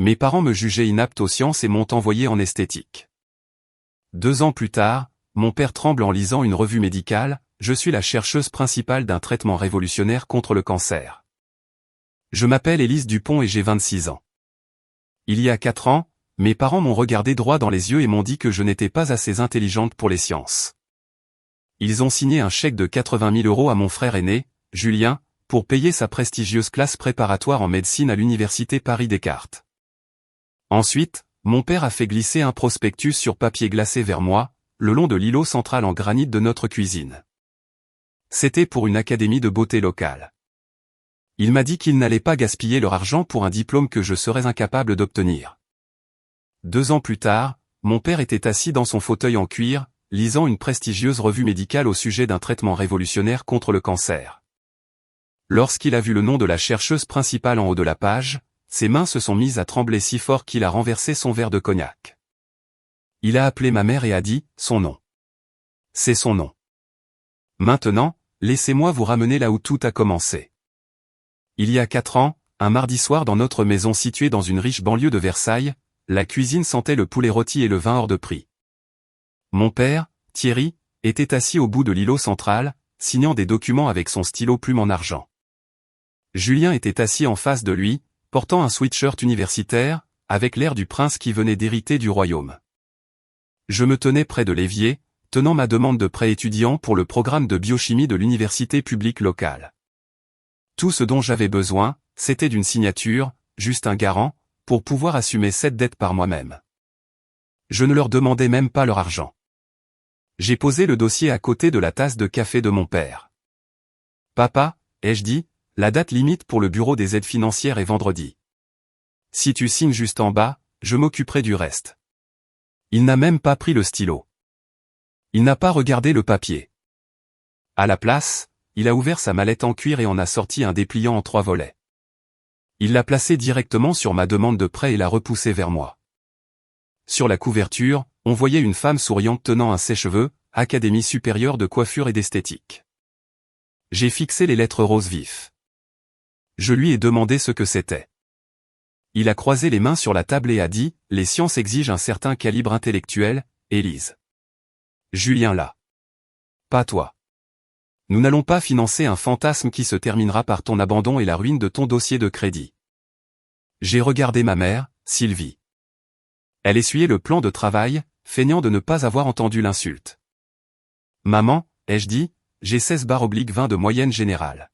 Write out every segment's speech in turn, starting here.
Mes parents me jugeaient inapte aux sciences et m'ont envoyé en esthétique. 2 ans plus tard, mon père tremble en lisant une revue médicale, je suis la chercheuse principale d'un traitement révolutionnaire contre le cancer. Je m'appelle Élise Dupont et j'ai 26 ans. Il y a 4 ans, mes parents m'ont regardé droit dans les yeux et m'ont dit que je n'étais pas assez intelligente pour les sciences. Ils ont signé un chèque de 80 000 € à mon frère aîné, Julien, pour payer sa prestigieuse classe préparatoire en médecine à l'université Paris-Descartes. Ensuite, mon père a fait glisser un prospectus sur papier glacé vers moi, le long de l'îlot central en granit de notre cuisine. C'était pour une académie de beauté locale. Il m'a dit qu'ils n'allaient pas gaspiller leur argent pour un diplôme que je serais incapable d'obtenir. 2 ans plus tard, mon père était assis dans son fauteuil en cuir, lisant une prestigieuse revue médicale au sujet d'un traitement révolutionnaire contre le cancer. Lorsqu'il a vu le nom de la chercheuse principale en haut de la page, ses mains se sont mises à trembler si fort qu'il a renversé son verre de cognac. Il a appelé ma mère et a dit, son nom. C'est son nom. Maintenant, laissez-moi vous ramener là où tout a commencé. Il y a 4 ans, un mardi soir dans notre maison située dans une riche banlieue de Versailles, la cuisine sentait le poulet rôti et le vin hors de prix. Mon père, Thierry, était assis au bout de l'îlot central, signant des documents avec son stylo plume en argent. Julien était assis en face de lui, portant un sweatshirt universitaire, avec l'air du prince qui venait d'hériter du royaume. Je me tenais près de l'évier, tenant ma demande de prêt étudiant pour le programme de biochimie de l'université publique locale. Tout ce dont j'avais besoin, c'était d'une signature, juste un garant, pour pouvoir assumer cette dette par moi-même. Je ne leur demandais même pas leur argent. J'ai posé le dossier à côté de la tasse de café de mon père. Papa, ai-je dit, la date limite pour le bureau des aides financières est vendredi. Si tu signes juste en bas, je m'occuperai du reste. Il n'a même pas pris le stylo. Il n'a pas regardé le papier. À la place, il a ouvert sa mallette en cuir et en a sorti un dépliant en 3 volets. Il l'a placé directement sur ma demande de prêt et l'a repoussé vers moi. Sur la couverture, on voyait une femme souriante tenant un sèche-cheveux, Académie supérieure de coiffure et d'esthétique. J'ai fixé les lettres roses vifs. Je lui ai demandé ce que c'était. Il a croisé les mains sur la table et a dit, « Les sciences exigent un certain calibre intellectuel, Élise. » Julien là. Pas toi. Nous n'allons pas financer un fantasme qui se terminera par ton abandon et la ruine de ton dossier de crédit. J'ai regardé ma mère, Sylvie. Elle essuyait le plan de travail, feignant de ne pas avoir entendu l'insulte. Maman, ai-je dit, j'ai 16/20 de moyenne générale.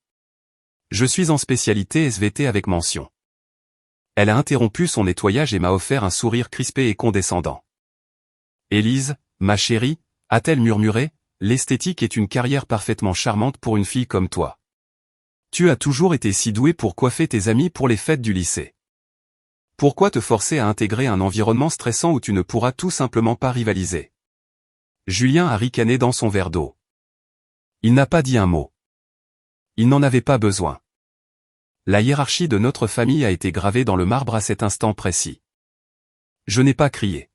Je suis en spécialité SVT avec mention. Elle a interrompu son nettoyage et m'a offert un sourire crispé et condescendant. Élise, ma chérie, a-t-elle murmuré, l'esthétique est une carrière parfaitement charmante pour une fille comme toi. Tu as toujours été si douée pour coiffer tes amis pour les fêtes du lycée. Pourquoi te forcer à intégrer un environnement stressant où tu ne pourras tout simplement pas rivaliser? Julien a ricané dans son verre d'eau. Il n'a pas dit un mot. Il n'en avait pas besoin. La hiérarchie de notre famille a été gravée dans le marbre à cet instant précis. Je n'ai pas crié.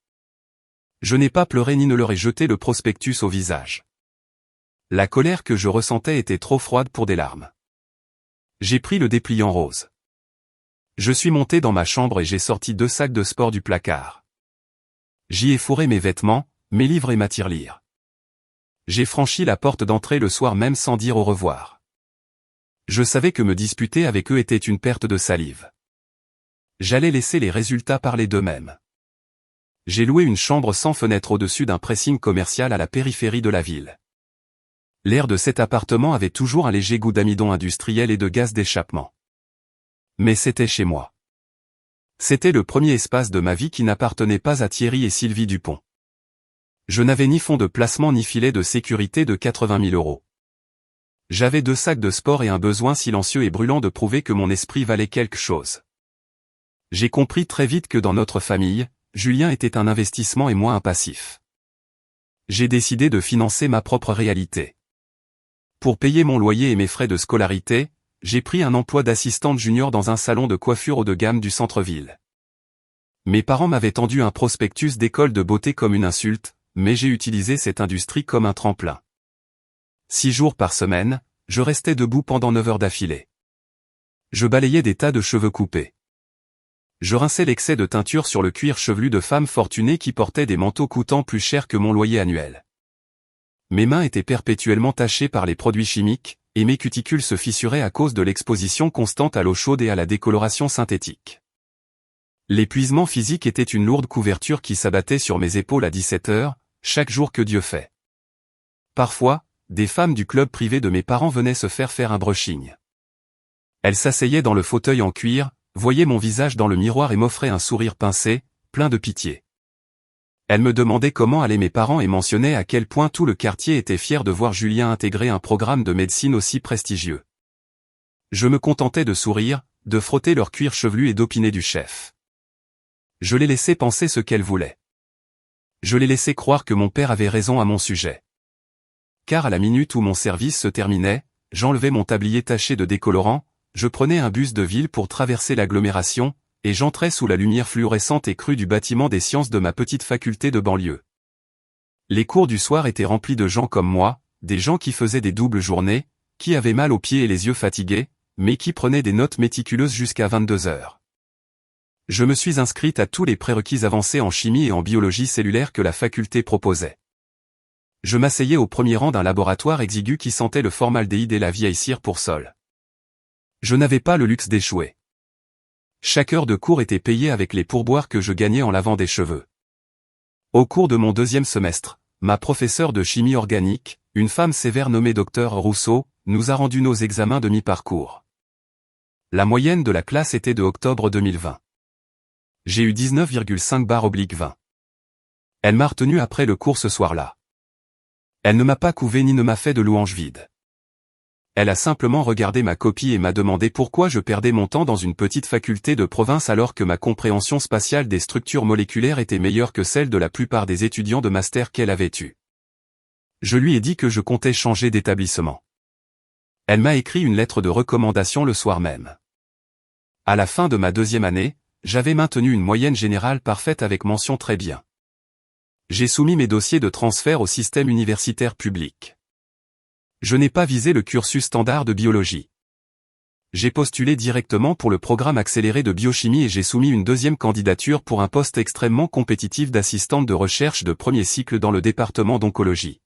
Je n'ai pas pleuré ni ne leur ai jeté le prospectus au visage. La colère que je ressentais était trop froide pour des larmes. J'ai pris le dépliant rose. Je suis monté dans ma chambre et j'ai sorti 2 sacs de sport du placard. J'y ai fourré mes vêtements, mes livres et ma tirelire. J'ai franchi la porte d'entrée le soir même sans dire au revoir. Je savais que me disputer avec eux était une perte de salive. J'allais laisser les résultats parler d'eux-mêmes. J'ai loué une chambre sans fenêtre au-dessus d'un pressing commercial à la périphérie de la ville. L'air de cet appartement avait toujours un léger goût d'amidon industriel et de gaz d'échappement. Mais c'était chez moi. C'était le premier espace de ma vie qui n'appartenait pas à Thierry et Sylvie Dupont. Je n'avais ni fonds de placement ni filet de sécurité de 80 000 €. J'avais 2 sacs de sport et un besoin silencieux et brûlant de prouver que mon esprit valait quelque chose. J'ai compris très vite que dans notre famille, Julien était un investissement et moi un passif. J'ai décidé de financer ma propre réalité. Pour payer mon loyer et mes frais de scolarité, j'ai pris un emploi d'assistante junior dans un salon de coiffure haut de gamme du centre-ville. Mes parents m'avaient tendu un prospectus d'école de beauté comme une insulte, mais j'ai utilisé cette industrie comme un tremplin. 6 jours par semaine, je restais debout pendant 9 heures d'affilée. Je balayais des tas de cheveux coupés. Je rinçais l'excès de teinture sur le cuir chevelu de femmes fortunées qui portaient des manteaux coûtant plus cher que mon loyer annuel. Mes mains étaient perpétuellement tachées par les produits chimiques, et mes cuticules se fissuraient à cause de l'exposition constante à l'eau chaude et à la décoloration synthétique. L'épuisement physique était une lourde couverture qui s'abattait sur mes épaules à 17 heures, chaque jour que Dieu fait. Parfois, des femmes du club privé de mes parents venaient se faire un brushing. Elles s'asseyaient dans le fauteuil en cuir, voyaient mon visage dans le miroir et m'offraient un sourire pincé, plein de pitié. Elles me demandaient comment allaient mes parents et mentionnaient à quel point tout le quartier était fier de voir Julien intégrer un programme de médecine aussi prestigieux. Je me contentais de sourire, de frotter leur cuir chevelu et d'opiner du chef. Je les laissais penser ce qu'elles voulaient. Je les laissais croire que mon père avait raison à mon sujet. Car à la minute où mon service se terminait, j'enlevais mon tablier taché de décolorant, je prenais un bus de ville pour traverser l'agglomération, et j'entrais sous la lumière fluorescente et crue du bâtiment des sciences de ma petite faculté de banlieue. Les cours du soir étaient remplis de gens comme moi, des gens qui faisaient des doubles journées, qui avaient mal aux pieds et les yeux fatigués, mais qui prenaient des notes méticuleuses jusqu'à 22 heures. Je me suis inscrite à tous les prérequis avancés en chimie et en biologie cellulaire que la faculté proposait. Je m'asseyais au premier rang d'un laboratoire exigu qui sentait le formaldéhyde et la vieille cire pour sol. Je n'avais pas le luxe d'échouer. Chaque heure de cours était payée avec les pourboires que je gagnais en lavant des cheveux. Au cours de mon 2e semestre, ma professeure de chimie organique, une femme sévère nommée Dr Rousseau, nous a rendu nos examens de mi-parcours. La moyenne de la classe était de octobre 2020. J'ai eu 19,5/20. Elle m'a retenu après le cours ce soir-là. Elle ne m'a pas couvé ni ne m'a fait de louanges vides. Elle a simplement regardé ma copie et m'a demandé pourquoi je perdais mon temps dans une petite faculté de province alors que ma compréhension spatiale des structures moléculaires était meilleure que celle de la plupart des étudiants de master qu'elle avait eus. Je lui ai dit que je comptais changer d'établissement. Elle m'a écrit une lettre de recommandation le soir même. À la fin de ma 2e année, j'avais maintenu une moyenne générale parfaite avec mention très bien. J'ai soumis mes dossiers de transfert au système universitaire public. Je n'ai pas visé le cursus standard de biologie. J'ai postulé directement pour le programme accéléré de biochimie et j'ai soumis une 2e candidature pour un poste extrêmement compétitif d'assistante de recherche de 1er cycle dans le département d'oncologie.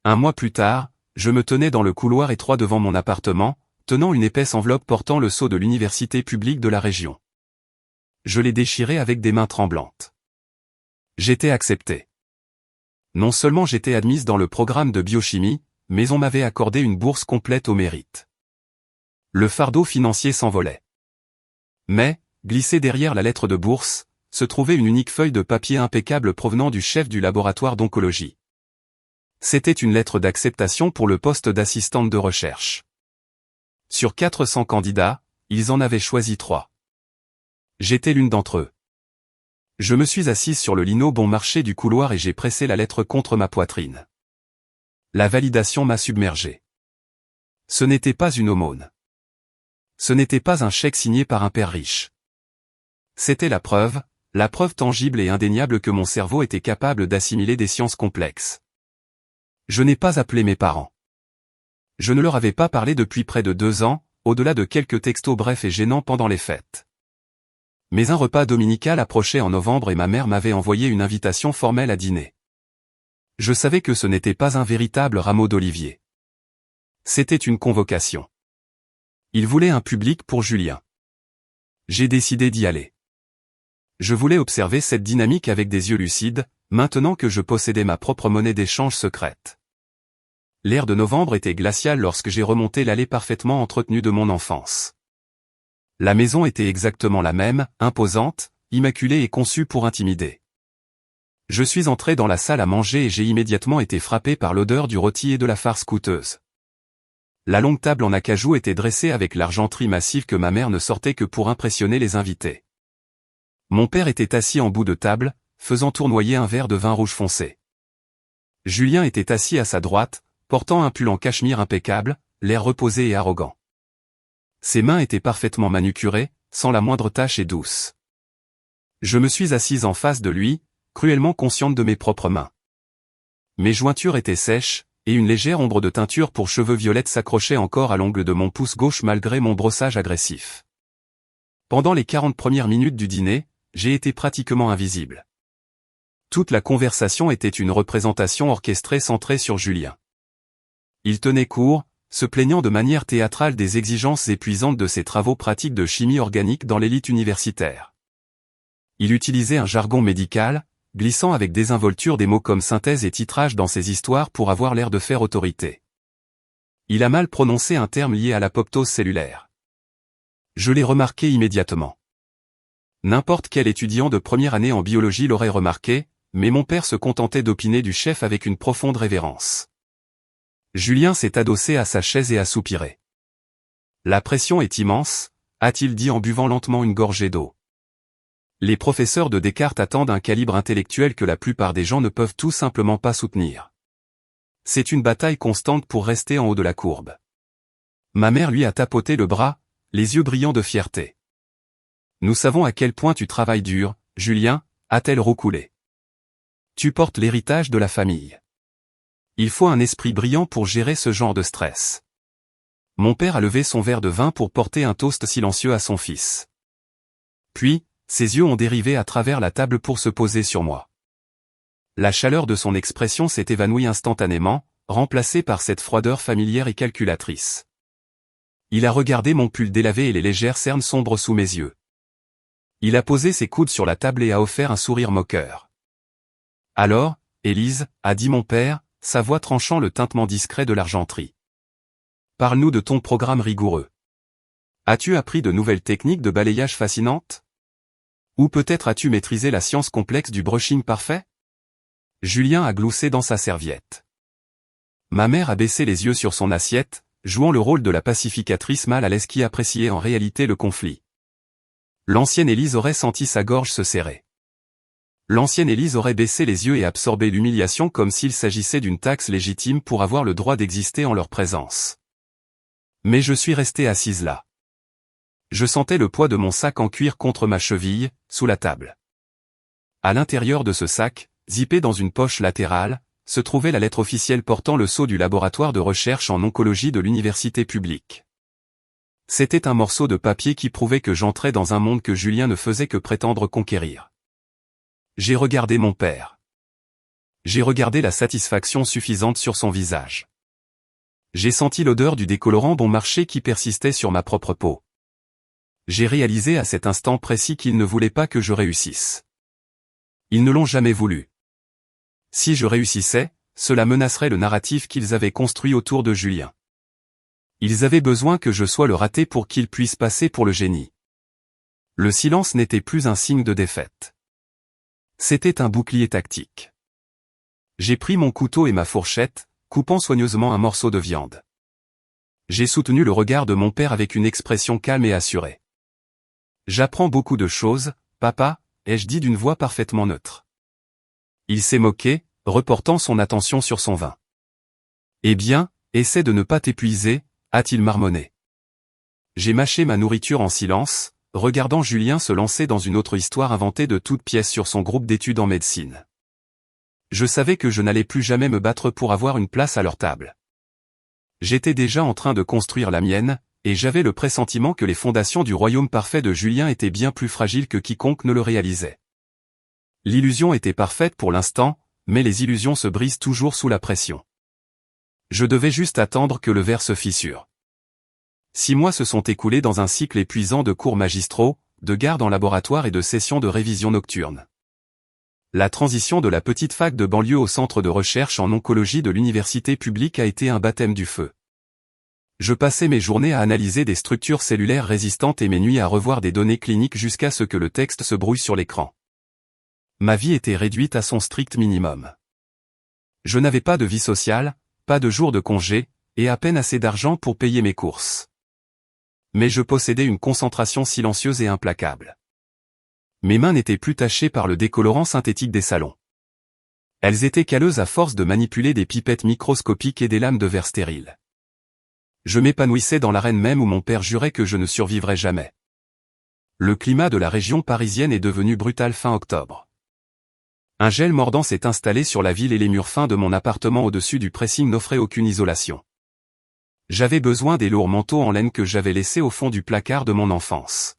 Un mois plus tard, je me tenais dans le couloir étroit devant mon appartement, tenant une épaisse enveloppe portant le sceau de l'université publique de la région. Je l'ai déchiré avec des mains tremblantes. J'étais accepté. Non seulement j'étais admise dans le programme de biochimie, mais on m'avait accordé une bourse complète au mérite. Le fardeau financier s'envolait. Mais, glissée derrière la lettre de bourse, se trouvait une unique feuille de papier impeccable provenant du chef du laboratoire d'oncologie. C'était une lettre d'acceptation pour le poste d'assistante de recherche. Sur 400 candidats, ils en avaient choisi 3. J'étais l'une d'entre eux. Je me suis assise sur le lino bon marché du couloir et j'ai pressé la lettre contre ma poitrine. La validation m'a submergé. Ce n'était pas une aumône. Ce n'était pas un chèque signé par un père riche. C'était la preuve tangible et indéniable que mon cerveau était capable d'assimiler des sciences complexes. Je n'ai pas appelé mes parents. Je ne leur avais pas parlé depuis près de 2 ans, au-delà de quelques textos brefs et gênants pendant les fêtes. Mais un repas dominical approchait en novembre et ma mère m'avait envoyé une invitation formelle à dîner. Je savais que ce n'était pas un véritable rameau d'olivier. C'était une convocation. Il voulait un public pour Julien. J'ai décidé d'y aller. Je voulais observer cette dynamique avec des yeux lucides, maintenant que je possédais ma propre monnaie d'échange secrète. L'air de novembre était glacial lorsque j'ai remonté l'allée parfaitement entretenue de mon enfance. La maison était exactement la même, imposante, immaculée et conçue pour intimider. Je suis entré dans la salle à manger et j'ai immédiatement été frappé par l'odeur du rôti et de la farce coûteuse. La longue table en acajou était dressée avec l'argenterie massive que ma mère ne sortait que pour impressionner les invités. Mon père était assis en bout de table, faisant tournoyer un verre de vin rouge foncé. Julien était assis à sa droite, portant un pull en cachemire impeccable, l'air reposé et arrogant. Ses mains étaient parfaitement manucurées, sans la moindre tache et douces. Je me suis assise en face de lui, cruellement consciente de mes propres mains. Mes jointures étaient sèches, et une légère ombre de teinture pour cheveux violettes s'accrochait encore à l'ongle de mon pouce gauche malgré mon brossage agressif. Pendant les 40 premières minutes du dîner, j'ai été pratiquement invisible. Toute la conversation était une représentation orchestrée centrée sur Julien. Il tenait court, se plaignant de manière théâtrale des exigences épuisantes de ses travaux pratiques de chimie organique dans l'élite universitaire. Il utilisait un jargon médical, glissant avec désinvolture des mots comme synthèse et titrage dans ses histoires pour avoir l'air de faire autorité. Il a mal prononcé un terme lié à l'apoptose cellulaire. Je l'ai remarqué immédiatement. N'importe quel étudiant de première année en biologie l'aurait remarqué, mais mon père se contentait d'opiner du chef avec une profonde révérence. Julien s'est adossé à sa chaise et a soupiré. La pression est immense, a-t-il dit en buvant lentement une gorgée d'eau. Les professeurs de Descartes attendent un calibre intellectuel que la plupart des gens ne peuvent tout simplement pas soutenir. C'est une bataille constante pour rester en haut de la courbe. Ma mère lui a tapoté le bras, les yeux brillants de fierté. Nous savons à quel point tu travailles dur, Julien, a-t-elle roucoulé. Tu portes l'héritage de la famille. Il faut un esprit brillant pour gérer ce genre de stress. Mon père a levé son verre de vin pour porter un toast silencieux à son fils. Puis, ses yeux ont dérivé à travers la table pour se poser sur moi. La chaleur de son expression s'est évanouie instantanément, remplacée par cette froideur familière et calculatrice. Il a regardé mon pull délavé et les légères cernes sombres sous mes yeux. Il a posé ses coudes sur la table et a offert un sourire moqueur. Alors, Élise, a dit mon père, sa voix tranchant le tintement discret de l'argenterie. Parle-nous de ton programme rigoureux. As-tu appris de nouvelles techniques de balayage fascinantes? Ou peut-être as-tu maîtrisé la science complexe du brushing parfait? Julien a gloussé dans sa serviette. Ma mère a baissé les yeux sur son assiette, jouant le rôle de la pacificatrice mal à l'aise qui appréciait en réalité le conflit. L'ancienne Élise aurait senti sa gorge se serrer. L'ancienne Élise aurait baissé les yeux et absorbé l'humiliation comme s'il s'agissait d'une taxe légitime pour avoir le droit d'exister en leur présence. Mais je suis resté assise là. Je sentais le poids de mon sac en cuir contre ma cheville, sous la table. À l'intérieur de ce sac, zippé dans une poche latérale, se trouvait la lettre officielle portant le sceau du laboratoire de recherche en oncologie de l'université publique. C'était un morceau de papier qui prouvait que j'entrais dans un monde que Julien ne faisait que prétendre conquérir. J'ai regardé mon père. J'ai regardé la satisfaction suffisante sur son visage. J'ai senti l'odeur du décolorant bon marché qui persistait sur ma propre peau. J'ai réalisé à cet instant précis qu'ils ne voulaient pas que je réussisse. Ils ne l'ont jamais voulu. Si je réussissais, cela menacerait le narratif qu'ils avaient construit autour de Julien. Ils avaient besoin que je sois le raté pour qu'ils puissent passer pour le génie. Le silence n'était plus un signe de défaite. C'était un bouclier tactique. J'ai pris mon couteau et ma fourchette, coupant soigneusement un morceau de viande. J'ai soutenu le regard de mon père avec une expression calme et assurée. J'apprends beaucoup de choses, papa, ai-je dit d'une voix parfaitement neutre. Il s'est moqué, reportant son attention sur son vin. Eh bien, essaie de ne pas t'épuiser, a-t-il marmonné. J'ai mâché ma nourriture en silence, regardant Julien se lancer dans une autre histoire inventée de toutes pièces sur son groupe d'études en médecine. Je savais que je n'allais plus jamais me battre pour avoir une place à leur table. J'étais déjà en train de construire la mienne, et j'avais le pressentiment que les fondations du royaume parfait de Julien étaient bien plus fragiles que quiconque ne le réalisait. L'illusion était parfaite pour l'instant, mais les illusions se brisent toujours sous la pression. Je devais juste attendre que le verre se fissure. 6 mois se sont écoulés dans un cycle épuisant de cours magistraux, de garde en laboratoire et de sessions de révision nocturne. La transition de la petite fac de banlieue au centre de recherche en oncologie de l'université publique a été un baptême du feu. Je passais mes journées à analyser des structures cellulaires résistantes et mes nuits à revoir des données cliniques jusqu'à ce que le texte se brouille sur l'écran. Ma vie était réduite à son strict minimum. Je n'avais pas de vie sociale, pas de jours de congé, et à peine assez d'argent pour payer mes courses. Mais je possédais une concentration silencieuse et implacable. Mes mains n'étaient plus tachées par le décolorant synthétique des salons. Elles étaient calleuses à force de manipuler des pipettes microscopiques et des lames de verre stériles. Je m'épanouissais dans l'arène même où mon père jurait que je ne survivrais jamais. Le climat de la région parisienne est devenu brutal fin octobre. Un gel mordant s'est installé sur la ville et les murs fins de mon appartement au-dessus du pressing n'offraient aucune isolation. J'avais besoin des lourds manteaux en laine que j'avais laissés au fond du placard de mon enfance.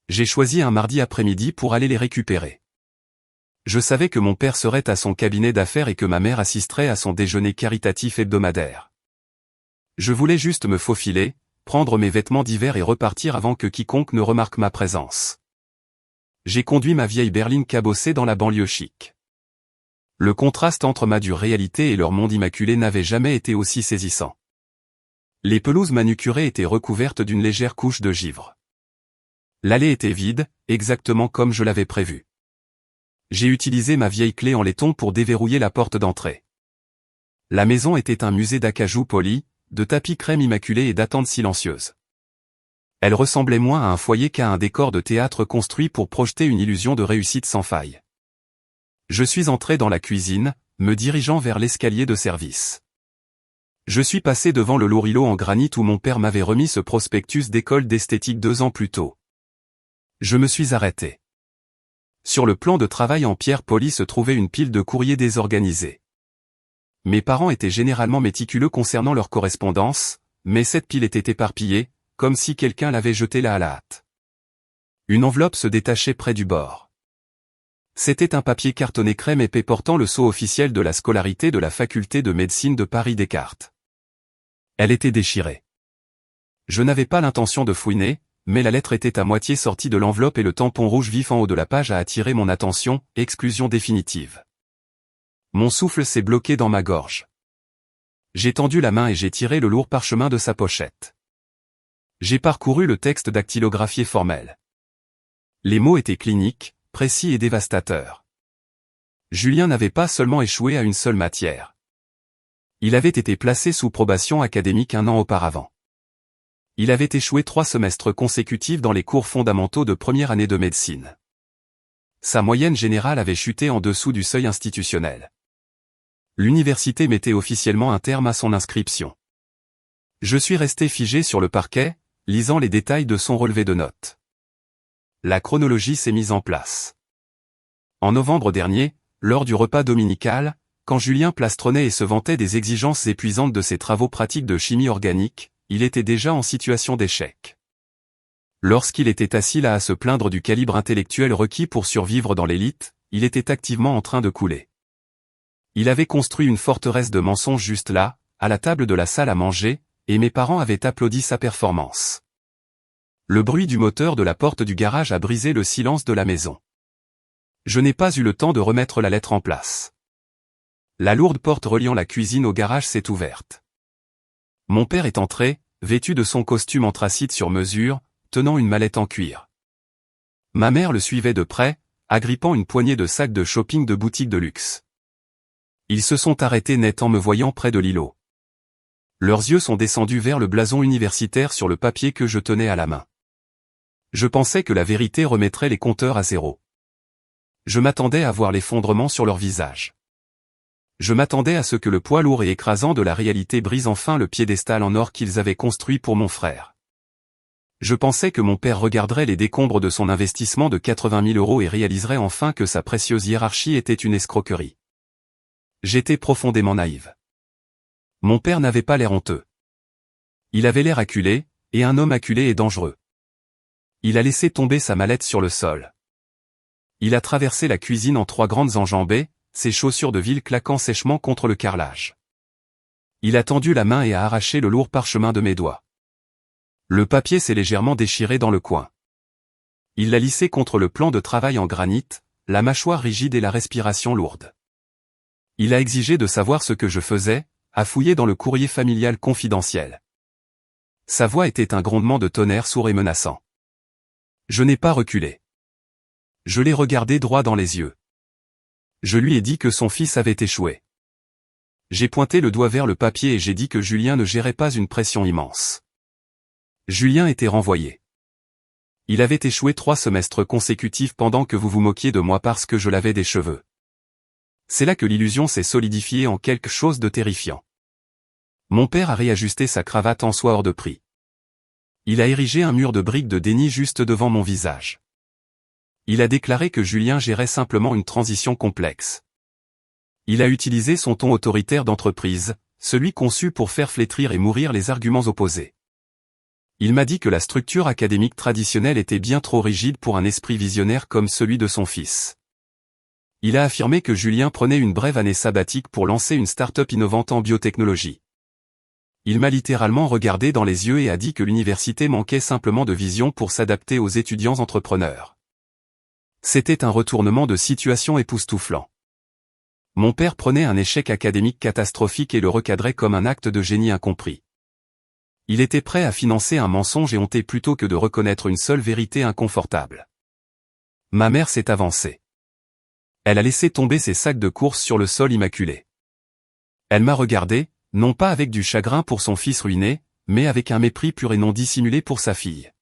J'ai choisi un mardi après-midi pour aller les récupérer. Je savais que mon père serait à son cabinet d'affaires et que ma mère assisterait à son déjeuner caritatif hebdomadaire. Je voulais juste me faufiler, prendre mes vêtements d'hiver et repartir avant que quiconque ne remarque ma présence. J'ai conduit ma vieille berline cabossée dans la banlieue chic. Le contraste entre ma dure réalité et leur monde immaculé n'avait jamais été aussi saisissant. Les pelouses manucurées étaient recouvertes d'une légère couche de givre. L'allée était vide, exactement comme je l'avais prévu. J'ai utilisé ma vieille clé en laiton pour déverrouiller la porte d'entrée. La maison était un musée d'acajou poli, de tapis crème immaculés et d'attente silencieuse. Elle ressemblait moins à un foyer qu'à un décor de théâtre construit pour projeter une illusion de réussite sans faille. Je suis entré dans la cuisine, me dirigeant vers l'escalier de service. Je suis passé devant le lourd îlot en granit où mon père m'avait remis ce prospectus d'école d'esthétique 2 ans plus tôt. Je me suis arrêté. Sur le plan de travail en pierre polie se trouvait une pile de courriers désorganisés. Mes parents étaient généralement méticuleux concernant leur correspondance, mais cette pile était éparpillée, comme si quelqu'un l'avait jetée là à la hâte. Une enveloppe se détachait près du bord. C'était un papier cartonné crème épais portant le sceau officiel de la scolarité de la faculté de médecine de Paris-Descartes. Elle était déchirée. Je n'avais pas l'intention de fouiner, mais la lettre était à moitié sortie de l'enveloppe et le tampon rouge vif en haut de la page a attiré mon attention, exclusion définitive. Mon souffle s'est bloqué dans ma gorge. J'ai tendu la main et j'ai tiré le lourd parchemin de sa pochette. J'ai parcouru le texte dactylographié formel. Les mots étaient cliniques, précis et dévastateurs. Julien n'avait pas seulement échoué à une seule matière. Il avait été placé sous probation académique 1 an auparavant. Il avait échoué 3 semestres consécutifs dans les cours fondamentaux de première année de médecine. Sa moyenne générale avait chuté en dessous du seuil institutionnel. L'université mettait officiellement un terme à son inscription. Je suis resté figé sur le parquet, lisant les détails de son relevé de notes. La chronologie s'est mise en place. En novembre dernier, lors du repas dominical, quand Julien plastronnait et se vantait des exigences épuisantes de ses travaux pratiques de chimie organique, il était déjà en situation d'échec. Lorsqu'il était assis là à se plaindre du calibre intellectuel requis pour survivre dans l'élite, il était activement en train de couler. Il avait construit une forteresse de mensonges juste là, à la table de la salle à manger, et mes parents avaient applaudi sa performance. Le bruit du moteur de la porte du garage a brisé le silence de la maison. Je n'ai pas eu le temps de remettre la lettre en place. La lourde porte reliant la cuisine au garage s'est ouverte. Mon père est entré, vêtu de son costume anthracite sur mesure, tenant une mallette en cuir. Ma mère le suivait de près, agrippant une poignée de sacs de shopping de boutiques de luxe. Ils se sont arrêtés net en me voyant près de l'îlot. Leurs yeux sont descendus vers le blason universitaire sur le papier que je tenais à la main. Je pensais que la vérité remettrait les compteurs à zéro. Je m'attendais à voir l'effondrement sur leur visage. Je m'attendais à ce que le poids lourd et écrasant de la réalité brise enfin le piédestal en or qu'ils avaient construit pour mon frère. Je pensais que mon père regarderait les décombres de son investissement de 80 000 € et réaliserait enfin que sa précieuse hiérarchie était une escroquerie. J'étais profondément naïve. Mon père n'avait pas l'air honteux. Il avait l'air acculé, et un homme acculé est dangereux. Il a laissé tomber sa mallette sur le sol. Il a traversé la cuisine en 3 grandes enjambées, ses chaussures de ville claquant sèchement contre le carrelage. Il a tendu la main et a arraché le lourd parchemin de mes doigts. Le papier s'est légèrement déchiré dans le coin. Il l'a lissé contre le plan de travail en granit, la mâchoire rigide et la respiration lourde. Il a exigé de savoir ce que je faisais, a fouillé dans le courrier familial confidentiel. Sa voix était un grondement de tonnerre sourd et menaçant. Je n'ai pas reculé. Je l'ai regardé droit dans les yeux. Je lui ai dit que son fils avait échoué. J'ai pointé le doigt vers le papier et j'ai dit que Julien ne gérait pas une pression immense. Julien était renvoyé. Il avait échoué 3 semestres consécutifs pendant que vous vous moquiez de moi parce que je lavais des cheveux. C'est là que l'illusion s'est solidifiée en quelque chose de terrifiant. Mon père a réajusté sa cravate en soie hors de prix. Il a érigé un mur de briques de déni juste devant mon visage. Il a déclaré que Julien gérait simplement une transition complexe. Il a utilisé son ton autoritaire d'entreprise, celui conçu pour faire flétrir et mourir les arguments opposés. Il m'a dit que la structure académique traditionnelle était bien trop rigide pour un esprit visionnaire comme celui de son fils. Il a affirmé que Julien prenait une brève année sabbatique pour lancer une start-up innovante en biotechnologie. Il m'a littéralement regardé dans les yeux et a dit que l'université manquait simplement de vision pour s'adapter aux étudiants entrepreneurs. C'était un retournement de situation époustouflant. Mon père prenait un échec académique catastrophique et le recadrait comme un acte de génie incompris. Il était prêt à financer un mensonge éhonté plutôt que de reconnaître une seule vérité inconfortable. Ma mère s'est avancée. Elle a laissé tomber ses sacs de course sur le sol immaculé. Elle m'a regardé, non pas avec du chagrin pour son fils ruiné, mais avec un mépris pur et non dissimulé pour sa fille.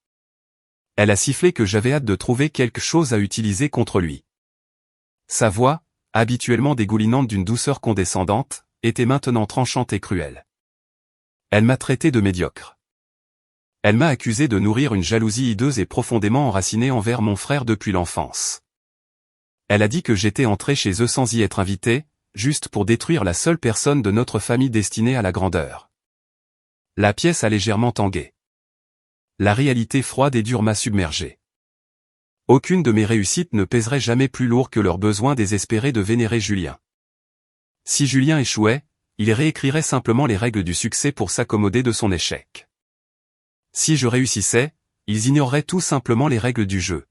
Elle a sifflé que j'avais hâte de trouver quelque chose à utiliser contre lui. Sa voix, habituellement dégoulinante d'une douceur condescendante, était maintenant tranchante et cruelle. Elle m'a traité de médiocre. Elle m'a accusé de nourrir une jalousie hideuse et profondément enracinée envers mon frère depuis l'enfance. Elle a dit que j'étais entré chez eux sans y être invité, juste pour détruire la seule personne de notre famille destinée à la grandeur. La pièce a légèrement tangué. La réalité froide et dure m'a submergé. Aucune de mes réussites ne pèserait jamais plus lourd que leur besoin désespéré de vénérer Julien. Si Julien échouait, il réécrirait simplement les règles du succès pour s'accommoder de son échec. Si je réussissais, ils ignoreraient tout simplement les règles du jeu.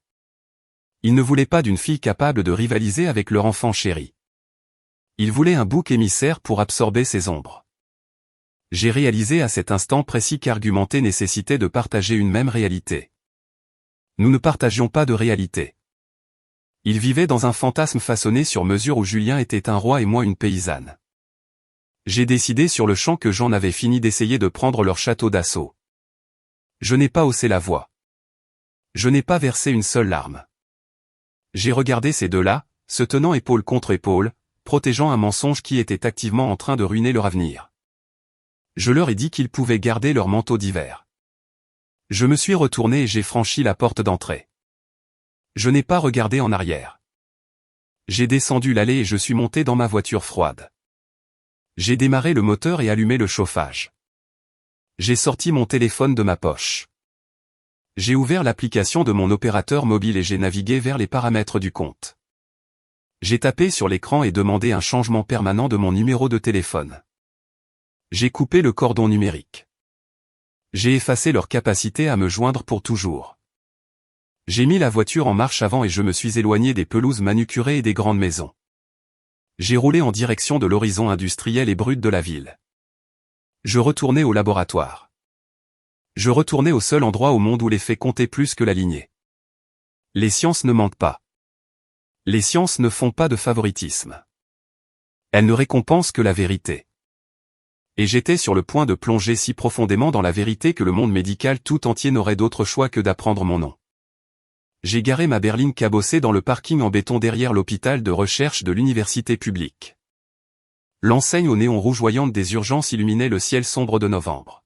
Ils ne voulaient pas d'une fille capable de rivaliser avec leur enfant chéri. Ils voulaient un bouc émissaire pour absorber ses ombres. J'ai réalisé à cet instant précis qu'argumenter nécessitait de partager une même réalité. Nous ne partagions pas de réalité. Ils vivaient dans un fantasme façonné sur mesure où Julien était un roi et moi une paysanne. J'ai décidé sur le champ que j'en avais fini d'essayer de prendre leur château d'assaut. Je n'ai pas haussé la voix. Je n'ai pas versé une seule larme. J'ai regardé ces deux-là, se tenant épaule contre épaule, protégeant un mensonge qui était activement en train de ruiner leur avenir. Je leur ai dit qu'ils pouvaient garder leur manteau d'hiver. Je me suis retourné et j'ai franchi la porte d'entrée. Je n'ai pas regardé en arrière. J'ai descendu l'allée et je suis monté dans ma voiture froide. J'ai démarré le moteur et allumé le chauffage. J'ai sorti mon téléphone de ma poche. J'ai ouvert l'application de mon opérateur mobile et j'ai navigué vers les paramètres du compte. J'ai tapé sur l'écran et demandé un changement permanent de mon numéro de téléphone. J'ai coupé le cordon numérique. J'ai effacé leur capacité à me joindre pour toujours. J'ai mis la voiture en marche avant et je me suis éloigné des pelouses manucurées et des grandes maisons. J'ai roulé en direction de l'horizon industriel et brut de la ville. Je retournais au laboratoire. Je retournais au seul endroit au monde où les faits comptaient plus que la lignée. Les sciences ne mentent pas. Les sciences ne font pas de favoritisme. Elles ne récompensent que la vérité. Et j'étais sur le point de plonger si profondément dans la vérité que le monde médical tout entier n'aurait d'autre choix que d'apprendre mon nom. J'ai garé ma berline cabossée dans le parking en béton derrière l'hôpital de recherche de l'université publique. L'enseigne au néon rougeoyante des urgences illuminait le ciel sombre de novembre.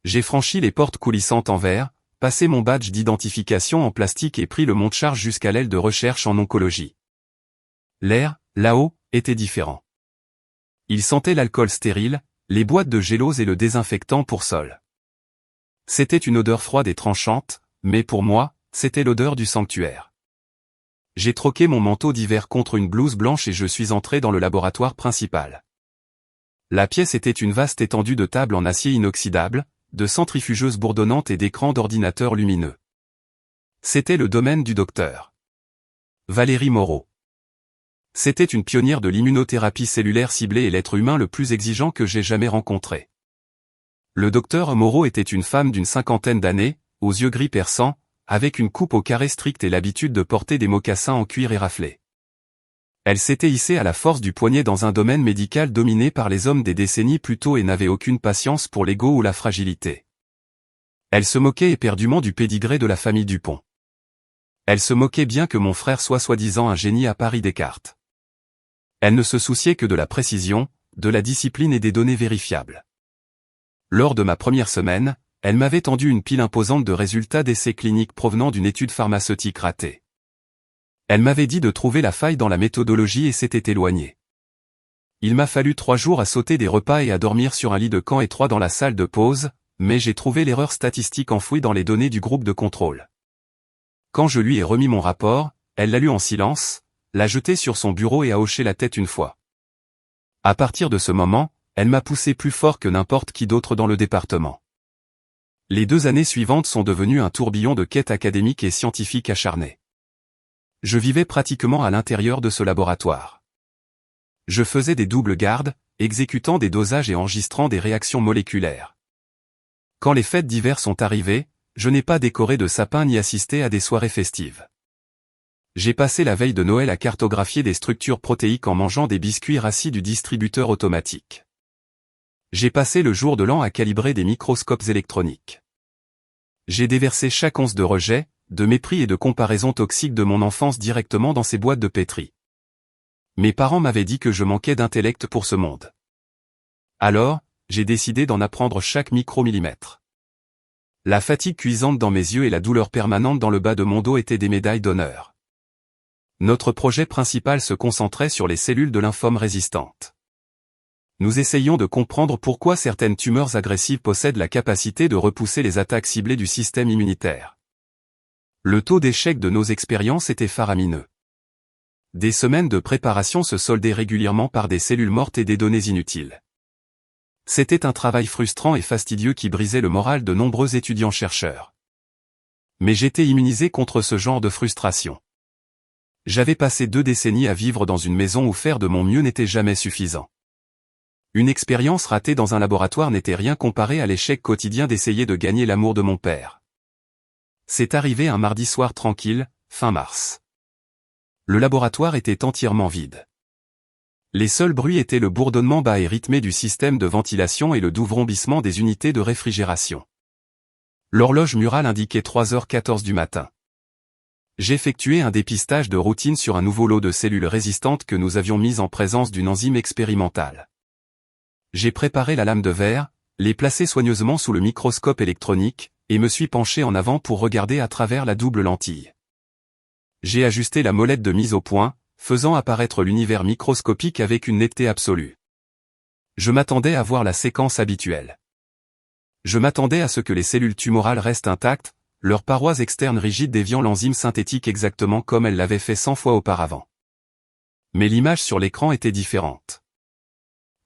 J'ai franchi les portes coulissantes en verre, passé mon badge d'identification en plastique et pris le monte-charge jusqu'à l'aile de recherche en oncologie. L'air, là-haut, était différent. Il sentait l'alcool stérile, les boîtes de gélose et le désinfectant pour sol. C'était une odeur froide et tranchante, mais pour moi, c'était l'odeur du sanctuaire. J'ai troqué mon manteau d'hiver contre une blouse blanche et je suis entré dans le laboratoire principal. La pièce était une vaste étendue de tables en acier inoxydable, de centrifugeuses bourdonnantes et d'écrans d'ordinateurs lumineux. C'était le domaine du docteur Valérie Moreau. C'était une pionnière de l'immunothérapie cellulaire ciblée et l'être humain le plus exigeant que j'ai jamais rencontré. Le docteur Moreau était une femme d'une cinquantaine d'années, aux yeux gris perçants, avec une coupe au carré strict et l'habitude de porter des mocassins en cuir éraflé. Elle s'était hissée à la force du poignet dans un domaine médical dominé par les hommes des décennies plus tôt et n'avait aucune patience pour l'ego ou la fragilité. Elle se moquait éperdument du pédigré de la famille Dupont. Elle se moquait bien que mon frère soit soi-disant un génie à Paris Descartes. Elle ne se souciait que de la précision, de la discipline et des données vérifiables. Lors de ma première semaine, elle m'avait tendu une pile imposante de résultats d'essais cliniques provenant d'une étude pharmaceutique ratée. Elle m'avait dit de trouver la faille dans la méthodologie et s'était éloignée. Il m'a fallu 3 jours à sauter des repas et à dormir sur un lit de camp étroit dans la salle de pause, mais j'ai trouvé l'erreur statistique enfouie dans les données du groupe de contrôle. Quand je lui ai remis mon rapport, elle l'a lu en silence, l'a jeté sur son bureau et a hoché la tête une fois. À partir de ce moment, elle m'a poussé plus fort que n'importe qui d'autre dans le département. Les 2 années suivantes sont devenues un tourbillon de quêtes académiques et scientifiques acharnées. Je vivais pratiquement à l'intérieur de ce laboratoire. Je faisais des doubles gardes, exécutant des dosages et enregistrant des réactions moléculaires. Quand les fêtes d'hiver sont arrivées, je n'ai pas décoré de sapin ni assisté à des soirées festives. J'ai passé la veille de Noël à cartographier des structures protéiques en mangeant des biscuits rassis du distributeur automatique. J'ai passé le jour de l'an à calibrer des microscopes électroniques. J'ai déversé chaque once de rejet, de mépris et de comparaison toxique de mon enfance directement dans ces boîtes de pétri. Mes parents m'avaient dit que je manquais d'intellect pour ce monde. Alors, j'ai décidé d'en apprendre chaque micromillimètre. La fatigue cuisante dans mes yeux et la douleur permanente dans le bas de mon dos étaient des médailles d'honneur. Notre projet principal se concentrait sur les cellules de lymphome résistantes. Nous essayions de comprendre pourquoi certaines tumeurs agressives possèdent la capacité de repousser les attaques ciblées du système immunitaire. Le taux d'échec de nos expériences était faramineux. Des semaines de préparation se soldaient régulièrement par des cellules mortes et des données inutiles. C'était un travail frustrant et fastidieux qui brisait le moral de nombreux étudiants-chercheurs. Mais j'étais immunisé contre ce genre de frustration. J'avais passé 2 décennies à vivre dans une maison où faire de mon mieux n'était jamais suffisant. Une expérience ratée dans un laboratoire n'était rien comparé à l'échec quotidien d'essayer de gagner l'amour de mon père. C'est arrivé un mardi soir tranquille, fin mars. Le laboratoire était entièrement vide. Les seuls bruits étaient le bourdonnement bas et rythmé du système de ventilation et le doux vrombissement des unités de réfrigération. L'horloge murale indiquait 3h14 du matin. J'effectuais un dépistage de routine sur un nouveau lot de cellules résistantes que nous avions mis en présence d'une enzyme expérimentale. J'ai préparé la lame de verre, l'ai placée soigneusement sous le microscope électronique, et me suis penché en avant pour regarder à travers la double lentille. J'ai ajusté la molette de mise au point, faisant apparaître l'univers microscopique avec une netteté absolue. Je m'attendais à voir la séquence habituelle. Je m'attendais à ce que les cellules tumorales restent intactes, leurs parois externes rigides déviant l'enzyme synthétique exactement comme elles l'avaient fait 100 fois auparavant. Mais l'image sur l'écran était différente.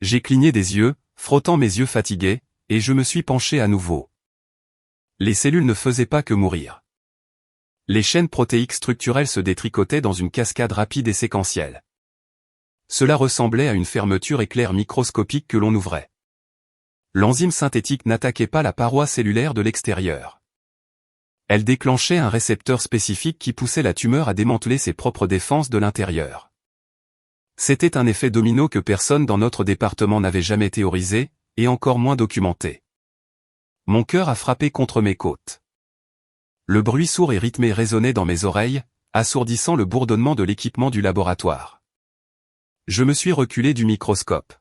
J'ai cligné des yeux, frottant mes yeux fatigués, et je me suis penché à nouveau. Les cellules ne faisaient pas que mourir. Les chaînes protéiques structurelles se détricotaient dans une cascade rapide et séquentielle. Cela ressemblait à une fermeture éclair microscopique que l'on ouvrait. L'enzyme synthétique n'attaquait pas la paroi cellulaire de l'extérieur. Elle déclenchait un récepteur spécifique qui poussait la tumeur à démanteler ses propres défenses de l'intérieur. C'était un effet domino que personne dans notre département n'avait jamais théorisé, et encore moins documenté. Mon cœur a frappé contre mes côtes. Le bruit sourd et rythmé résonnait dans mes oreilles, assourdissant le bourdonnement de l'équipement du laboratoire. Je me suis reculé du microscope.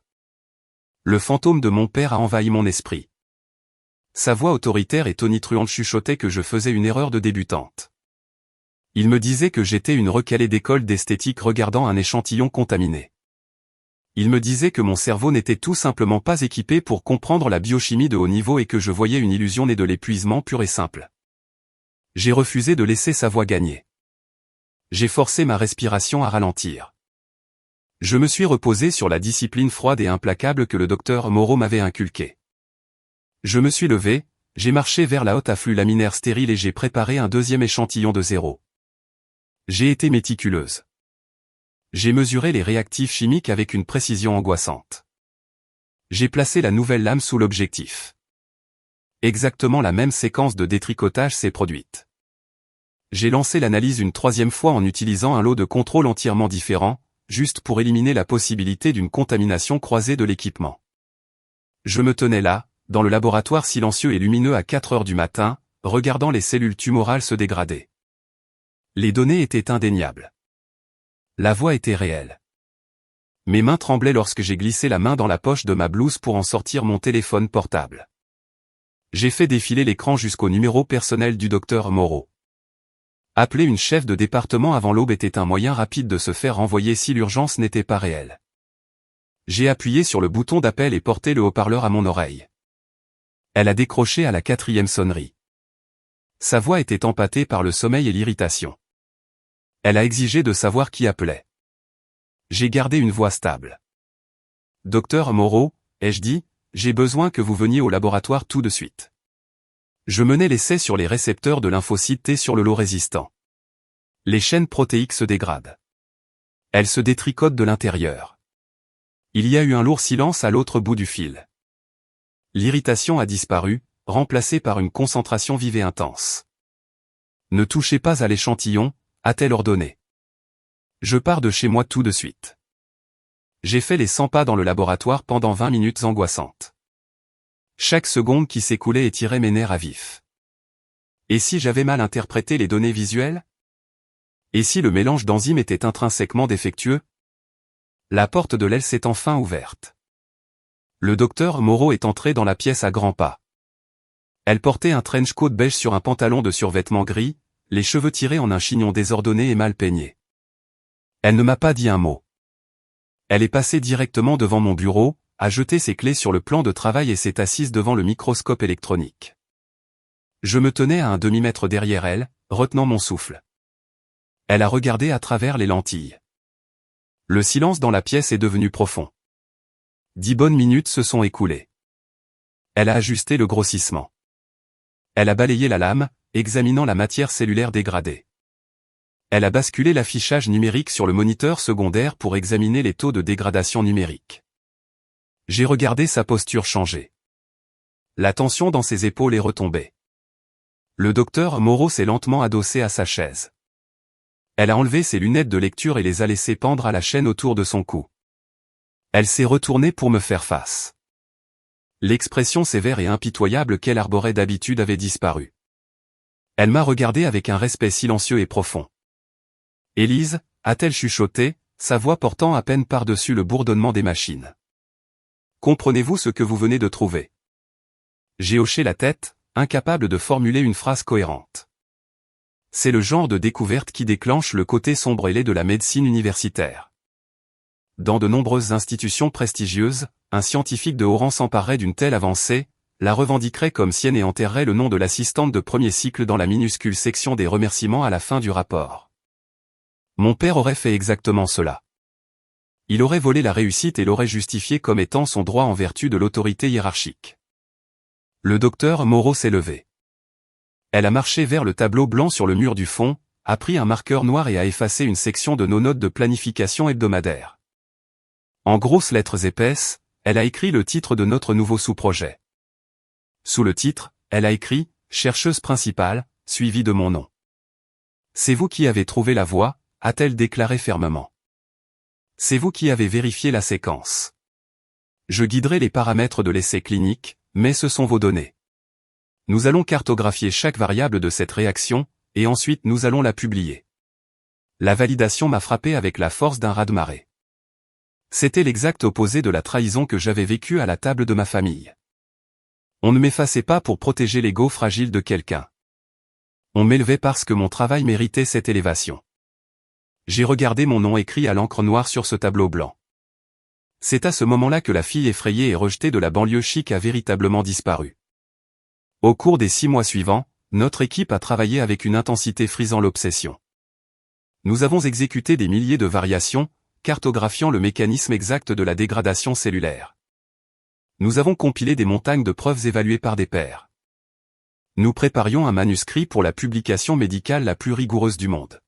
Le fantôme de mon père a envahi mon esprit. Sa voix autoritaire et tonitruante chuchotait que je faisais une erreur de débutante. Il me disait que j'étais une recalée d'école d'esthétique regardant un échantillon contaminé. Il me disait que mon cerveau n'était tout simplement pas équipé pour comprendre la biochimie de haut niveau et que je voyais une illusion née de l'épuisement pur et simple. J'ai refusé de laisser sa voix gagner. J'ai forcé ma respiration à ralentir. Je me suis reposé sur la discipline froide et implacable que le docteur Moreau m'avait inculquée. Je me suis levé, j'ai marché vers la haute afflux laminaire stérile et j'ai préparé un 2e échantillon de 0. J'ai été méticuleuse. J'ai mesuré les réactifs chimiques avec une précision angoissante. J'ai placé la nouvelle lame sous l'objectif. Exactement la même séquence de détricotage s'est produite. J'ai lancé l'analyse une 3e fois en utilisant un lot de contrôle entièrement différent, juste pour éliminer la possibilité d'une contamination croisée de l'équipement. Je me tenais là, dans le laboratoire silencieux et lumineux à 4h du matin, regardant les cellules tumorales se dégrader. Les données étaient indéniables. La voix était réelle. Mes mains tremblaient lorsque j'ai glissé la main dans la poche de ma blouse pour en sortir mon téléphone portable. J'ai fait défiler l'écran jusqu'au numéro personnel du docteur Moreau. Appeler une chef de département avant l'aube était un moyen rapide de se faire renvoyer si l'urgence n'était pas réelle. J'ai appuyé sur le bouton d'appel et porté le haut-parleur à mon oreille. Elle a décroché à la 4e sonnerie. Sa voix était empâtée par le sommeil et l'irritation. Elle a exigé de savoir qui appelait. J'ai gardé une voix stable. Docteur Moreau, ai-je dit, j'ai besoin que vous veniez au laboratoire tout de suite. Je menais l'essai sur les récepteurs de lymphocytes T sur le lot résistant. Les chaînes protéiques se dégradent. Elles se détricotent de l'intérieur. Il y a eu un lourd silence à l'autre bout du fil. L'irritation a disparu, remplacée par une concentration vive et intense. Ne touchez pas à l'échantillon, a-t-elle ordonné. Je pars de chez moi tout de suite. J'ai fait les 100 pas dans le laboratoire pendant 20 minutes angoissantes. Chaque seconde qui s'écoulait étirait mes nerfs à vif. Et si j'avais mal interprété les données visuelles? Et si le mélange d'enzymes était intrinsèquement défectueux? La porte de l'aile s'est enfin ouverte. Le docteur Moreau est entré dans la pièce à grands pas. Elle portait un trench coat beige sur un pantalon de survêtement gris, les cheveux tirés en un chignon désordonné et mal peigné. Elle ne m'a pas dit un mot. Elle est passée directement devant mon bureau, a jeté ses clés sur le plan de travail et s'est assise devant le microscope électronique. Je me tenais à un demi-mètre derrière elle, retenant mon souffle. Elle a regardé à travers les lentilles. Le silence dans la pièce est devenu profond. 10 bonnes minutes se sont écoulées. Elle a ajusté le grossissement. Elle a balayé la lame, examinant la matière cellulaire dégradée. Elle a basculé l'affichage numérique sur le moniteur secondaire pour examiner les taux de dégradation numérique. J'ai regardé sa posture changer. La tension dans ses épaules est retombée. Le docteur Moreau s'est lentement adossé à sa chaise. Elle a enlevé ses lunettes de lecture et les a laissées pendre à la chaîne autour de son cou. Elle s'est retournée pour me faire face. L'expression sévère et impitoyable qu'elle arborait d'habitude avait disparu. Elle m'a regardé avec un respect silencieux et profond. « Élise » a-t-elle chuchoté, sa voix portant à peine par-dessus le bourdonnement des machines. « Comprenez-vous ce que vous venez de trouver ?» J'ai hoché la tête, incapable de formuler une phrase cohérente. C'est le genre de découverte qui déclenche le côté sombre et laid de la médecine universitaire. Dans de nombreuses institutions prestigieuses, un scientifique de haut rang s'emparerait d'une telle avancée, la revendiquerait comme sienne et enterrerait le nom de l'assistante de premier cycle dans la minuscule section des remerciements à la fin du rapport. Mon père aurait fait exactement cela. Il aurait volé la réussite et l'aurait justifié comme étant son droit en vertu de l'autorité hiérarchique. Le docteur Moreau s'est levé. Elle a marché vers le tableau blanc sur le mur du fond, a pris un marqueur noir et a effacé une section de nos notes de planification hebdomadaire. En grosses lettres épaisses, elle a écrit le titre de notre nouveau sous-projet. Sous le titre, elle a écrit « Chercheuse principale », suivi de mon nom. « C'est vous qui avez trouvé la voie », a-t-elle déclaré fermement. « C'est vous qui avez vérifié la séquence. Je guiderai les paramètres de l'essai clinique, mais ce sont vos données. Nous allons cartographier chaque variable de cette réaction, et ensuite nous allons la publier. » La validation m'a frappé avec la force d'un raz-de-marée. C'était l'exact opposé de la trahison que j'avais vécue à la table de ma famille. On ne m'effaçait pas pour protéger l'ego fragile de quelqu'un. On m'élevait parce que mon travail méritait cette élévation. J'ai regardé mon nom écrit à l'encre noire sur ce tableau blanc. C'est à ce moment-là que la fille effrayée et rejetée de la banlieue chic a véritablement disparu. Au cours des 6 mois suivants, notre équipe a travaillé avec une intensité frisant l'obsession. Nous avons exécuté des milliers de variations, cartographiant le mécanisme exact de la dégradation cellulaire. Nous avons compilé des montagnes de preuves évaluées par des pairs. Nous préparions un manuscrit pour la publication médicale la plus rigoureuse du monde.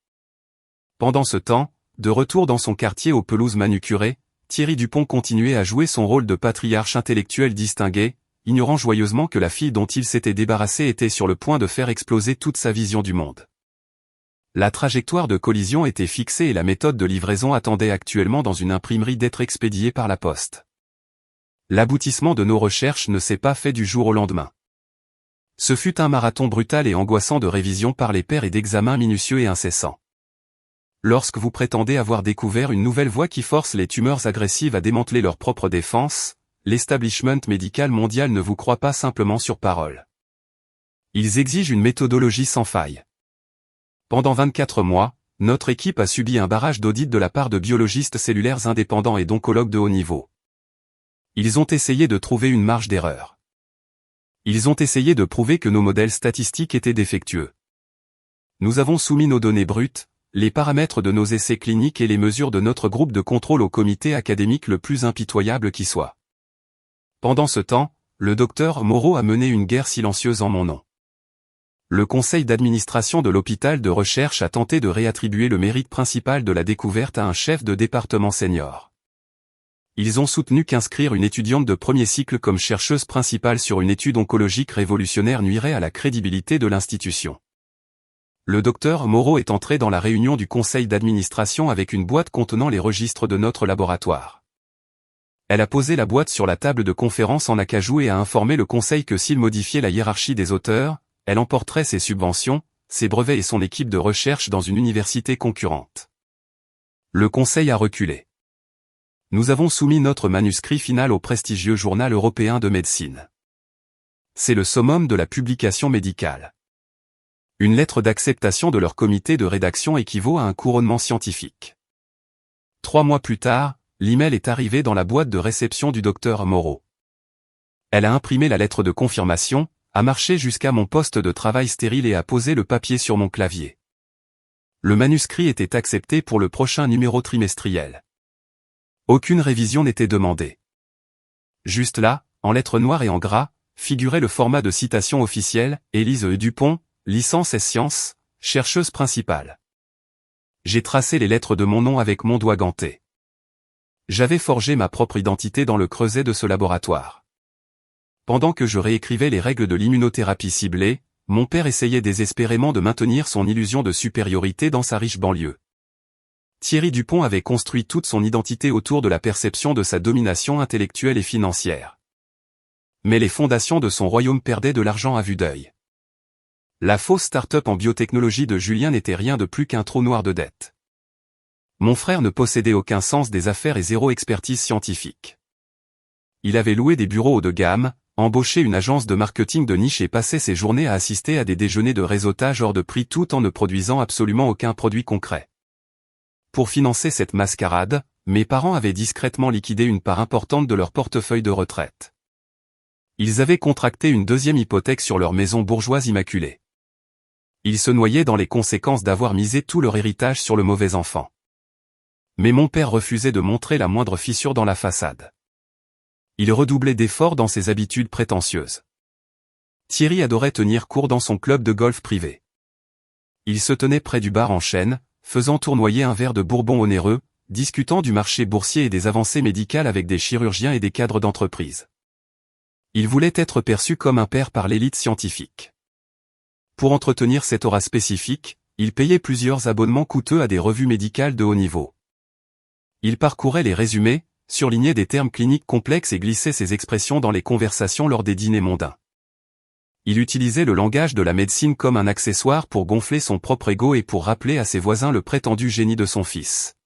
Pendant ce temps, de retour dans son quartier aux pelouses manucurées, Thierry Dupont continuait à jouer son rôle de patriarche intellectuel distingué, ignorant joyeusement que la fille dont il s'était débarrassé était sur le point de faire exploser toute sa vision du monde. La trajectoire de collision était fixée et la méthode de livraison attendait actuellement dans une imprimerie d'être expédiée par la poste. L'aboutissement de nos recherches ne s'est pas fait du jour au lendemain. Ce fut un marathon brutal et angoissant de révision par les pairs et d'examens minutieux et incessants. Lorsque vous prétendez avoir découvert une nouvelle voie qui force les tumeurs agressives à démanteler leur propre défense, l'establishment médical mondial ne vous croit pas simplement sur parole. Ils exigent une méthodologie sans faille. Pendant 24 mois, notre équipe a subi un barrage d'audits de la part de biologistes cellulaires indépendants et d'oncologues de haut niveau. Ils ont essayé de trouver une marge d'erreur. Ils ont essayé de prouver que nos modèles statistiques étaient défectueux. Nous avons soumis nos données brutes, les paramètres de nos essais cliniques et les mesures de notre groupe de contrôle au comité académique le plus impitoyable qui soit. Pendant ce temps, le docteur Moreau a mené une guerre silencieuse en mon nom. Le conseil d'administration de l'hôpital de recherche a tenté de réattribuer le mérite principal de la découverte à un chef de département senior. Ils ont soutenu qu'inscrire une étudiante de premier cycle comme chercheuse principale sur une étude oncologique révolutionnaire nuirait à la crédibilité de l'institution. Le docteur Moreau est entré dans la réunion du conseil d'administration avec une boîte contenant les registres de notre laboratoire. Elle a posé la boîte sur la table de conférence en acajou et a informé le conseil que s'il modifiait la hiérarchie des auteurs, elle emporterait ses subventions, ses brevets et son équipe de recherche dans une université concurrente. Le conseil a reculé. Nous avons soumis notre manuscrit final au prestigieux journal européen de médecine. C'est le summum de la publication médicale. Une lettre d'acceptation de leur comité de rédaction équivaut à un couronnement scientifique. 3 mois plus tard, l'email est arrivé dans la boîte de réception du docteur Moreau. Elle a imprimé la lettre de confirmation, a marché jusqu'à mon poste de travail stérile et a posé le papier sur mon clavier. Le manuscrit était accepté pour le prochain numéro trimestriel. Aucune révision n'était demandée. Juste là, en lettres noires et en gras, figurait le format de citation officielle, Élise E. Dupont, licence et sciences, chercheuse principale. J'ai tracé les lettres de mon nom avec mon doigt ganté. J'avais forgé ma propre identité dans le creuset de ce laboratoire. Pendant que je réécrivais les règles de l'immunothérapie ciblée, mon père essayait désespérément de maintenir son illusion de supériorité dans sa riche banlieue. Thierry Dupont avait construit toute son identité autour de la perception de sa domination intellectuelle et financière. Mais les fondations de son royaume perdaient de l'argent à vue d'œil. La fausse start-up en biotechnologie de Julien n'était rien de plus qu'un trou noir de dettes. Mon frère ne possédait aucun sens des affaires et zéro expertise scientifique. Il avait loué des bureaux haut de gamme, embauché une agence de marketing de niche et passait ses journées à assister à des déjeuners de réseautage hors de prix tout en ne produisant absolument aucun produit concret. Pour financer cette mascarade, mes parents avaient discrètement liquidé une part importante de leur portefeuille de retraite. Ils avaient contracté une deuxième hypothèque sur leur maison bourgeoise immaculée. Ils se noyaient dans les conséquences d'avoir misé tout leur héritage sur le mauvais enfant. Mais mon père refusait de montrer la moindre fissure dans la façade. Il redoublait d'efforts dans ses habitudes prétentieuses. Thierry adorait tenir court dans son club de golf privé. Il se tenait près du bar en chêne, faisant tournoyer un verre de bourbon onéreux, discutant du marché boursier et des avancées médicales avec des chirurgiens et des cadres d'entreprise. Il voulait être perçu comme un père par l'élite scientifique. Pour entretenir cette aura spécifique, il payait plusieurs abonnements coûteux à des revues médicales de haut niveau. Il parcourait les résumés, surlignait des termes cliniques complexes et glissait ses expressions dans les conversations lors des dîners mondains. Il utilisait le langage de la médecine comme un accessoire pour gonfler son propre ego et pour rappeler à ses voisins le prétendu génie de son fils.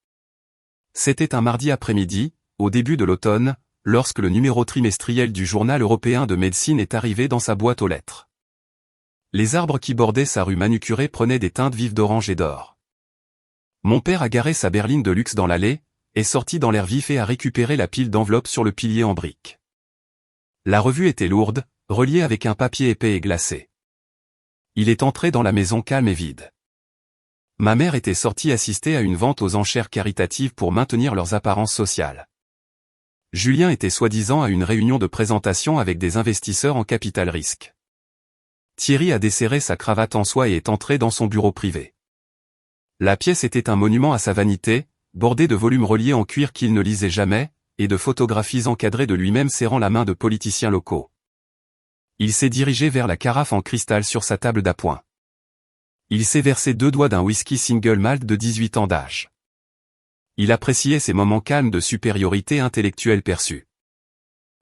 C'était un mardi après-midi, au début de l'automne, lorsque le numéro trimestriel du journal européen de médecine est arrivé dans sa boîte aux lettres. Les arbres qui bordaient sa rue manucurée prenaient des teintes vives d'orange et d'or. Mon père a garé sa berline de luxe dans l'allée, est sorti dans l'air vif et a récupéré la pile d'enveloppes sur le pilier en briques. La revue était lourde, reliée avec un papier épais et glacé. Il est entré dans la maison calme et vide. Ma mère était sortie assister à une vente aux enchères caritatives pour maintenir leurs apparences sociales. Julien était soi-disant à une réunion de présentation avec des investisseurs en capital risque. Thierry a desserré sa cravate en soie et est entré dans son bureau privé. La pièce était un monument à sa vanité, bordée de volumes reliés en cuir qu'il ne lisait jamais, et de photographies encadrées de lui-même serrant la main de politiciens locaux. Il s'est dirigé vers la carafe en cristal sur sa table d'appoint. Il s'est versé 2 doigts d'un whisky single malt de 18 ans d'âge. Il appréciait ces moments calmes de supériorité intellectuelle perçue.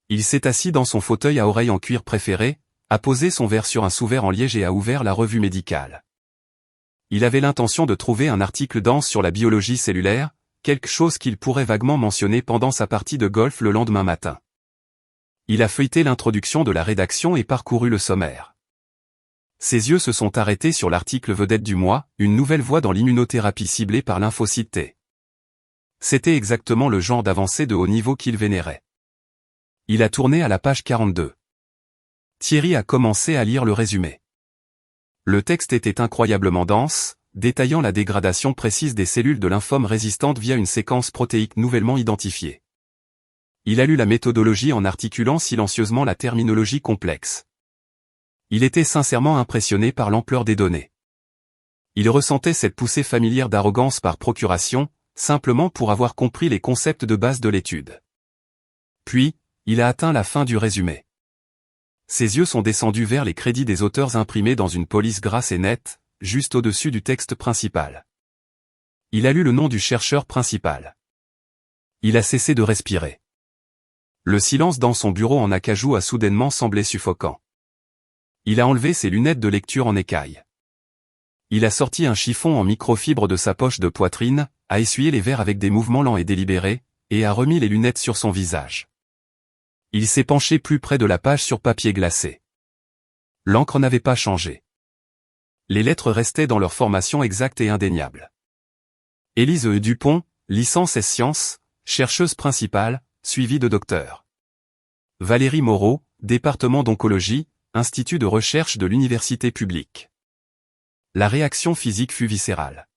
Il s'est assis dans son fauteuil à oreilles en cuir préféré, a posé son verre sur un sous-verre en liège et a ouvert la revue médicale. Il avait l'intention de trouver un article dense sur la biologie cellulaire, quelque chose qu'il pourrait vaguement mentionner pendant sa partie de golf le lendemain matin. Il a feuilleté l'introduction de la rédaction et parcouru le sommaire. Ses yeux se sont arrêtés sur l'article vedette du mois, une nouvelle voie dans l'immunothérapie ciblée par lymphocyte T. C'était exactement le genre d'avancée de haut niveau qu'il vénérait. Il a tourné à la page 42. Thierry a commencé à lire le résumé. Le texte était incroyablement dense, détaillant la dégradation précise des cellules de lymphome résistantes via une séquence protéique nouvellement identifiée. Il a lu la méthodologie en articulant silencieusement la terminologie complexe. Il était sincèrement impressionné par l'ampleur des données. Il ressentait cette poussée familière d'arrogance par procuration, simplement pour avoir compris les concepts de base de l'étude. Puis, il a atteint la fin du résumé. Ses yeux sont descendus vers les crédits des auteurs imprimés dans une police grasse et nette, juste au-dessus du texte principal. Il a lu le nom du chercheur principal. Il a cessé de respirer. Le silence dans son bureau en acajou a soudainement semblé suffocant. Il a enlevé ses lunettes de lecture en écaille. Il a sorti un chiffon en microfibre de sa poche de poitrine, a essuyé les verres avec des mouvements lents et délibérés, et a remis les lunettes sur son visage. Il s'est penché plus près de la page sur papier glacé. L'encre n'avait pas changé. Les lettres restaient dans leur formation exacte et indéniable. Élise E. Dupont, licence S-Sciences, chercheuse principale, suivie de docteur. Valérie Moreau, département d'oncologie, institut de recherche de l'université publique. La réaction physique fut viscérale.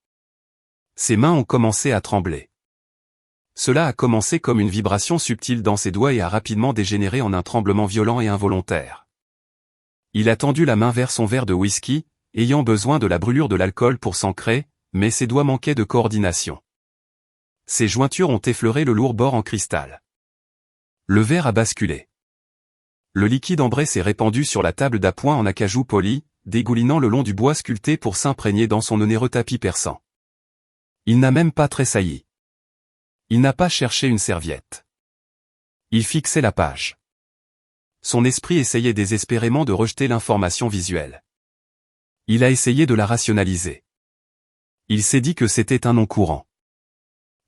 Ses mains ont commencé à trembler. Cela a commencé comme une vibration subtile dans ses doigts et a rapidement dégénéré en un tremblement violent et involontaire. Il a tendu la main vers son verre de whisky, ayant besoin de la brûlure de l'alcool pour s'ancrer, mais ses doigts manquaient de coordination. Ses jointures ont effleuré le lourd bord en cristal. Le verre a basculé. Le liquide ambré s'est répandu sur la table d'appoint en acajou poli, dégoulinant le long du bois sculpté pour s'imprégner dans son onéreux tapis perçant. Il n'a même pas tressailli. Il n'a pas cherché une serviette. Il fixait la page. Son esprit essayait désespérément de rejeter l'information visuelle. Il a essayé de la rationaliser. Il s'est dit que c'était un nom courant.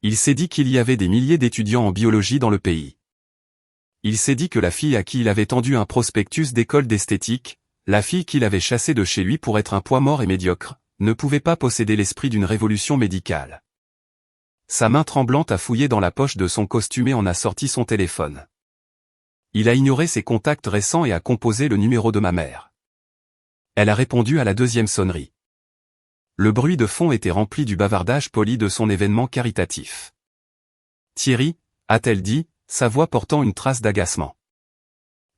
Il s'est dit qu'il y avait des milliers d'étudiants en biologie dans le pays. Il s'est dit que la fille à qui il avait tendu un prospectus d'école d'esthétique, la fille qu'il avait chassée de chez lui pour être un poids mort et médiocre, ne pouvait pas posséder l'esprit d'une révolution médicale. Sa main tremblante a fouillé dans la poche de son costume et en a sorti son téléphone. Il a ignoré ses contacts récents et a composé le numéro de ma mère. Elle a répondu à la deuxième sonnerie. Le bruit de fond était rempli du bavardage poli de son événement caritatif. Thierry, a-t-elle dit, sa voix portant une trace d'agacement.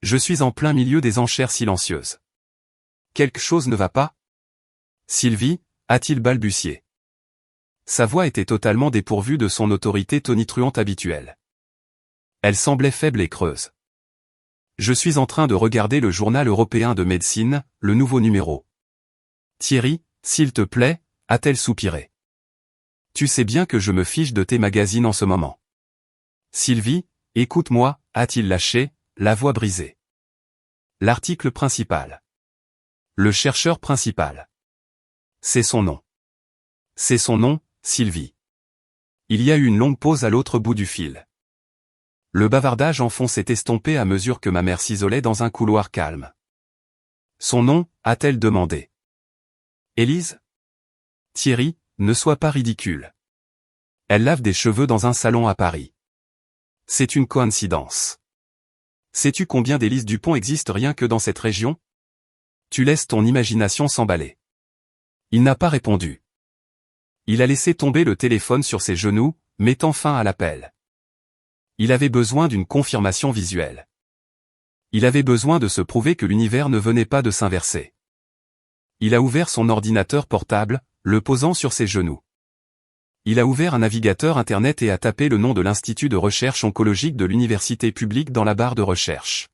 Je suis en plein milieu des enchères silencieuses. Quelque chose ne va pas? Sylvie, a-t-il balbutié. Sa voix était totalement dépourvue de son autorité tonitruante habituelle. Elle semblait faible et creuse. Je suis en train de regarder le journal européen de médecine, le nouveau numéro. Thierry, s'il te plaît, a-t-elle soupiré. Tu sais bien que je me fiche de tes magazines en ce moment. Sylvie, écoute-moi, a-t-il lâché, la voix brisée. L'article principal. Le chercheur principal. C'est son nom. C'est son nom, Sylvie. Il y a eu une longue pause à l'autre bout du fil. Le bavardage en fond s'est estompé à mesure que ma mère s'isolait dans un couloir calme. Son nom, a-t-elle demandé. Élise? Thierry, ne sois pas ridicule. Elle lave des cheveux dans un salon à Paris. C'est une coïncidence. Sais-tu combien d'Élise Dupont existent rien que dans cette région? Tu laisses ton imagination s'emballer. Il n'a pas répondu. Il a laissé tomber le téléphone sur ses genoux, mettant fin à l'appel. Il avait besoin d'une confirmation visuelle. Il avait besoin de se prouver que l'univers ne venait pas de s'inverser. Il a ouvert son ordinateur portable, le posant sur ses genoux. Il a ouvert un navigateur internet et a tapé le nom de l'Institut de recherche oncologique de l'université publique dans la barre de recherche.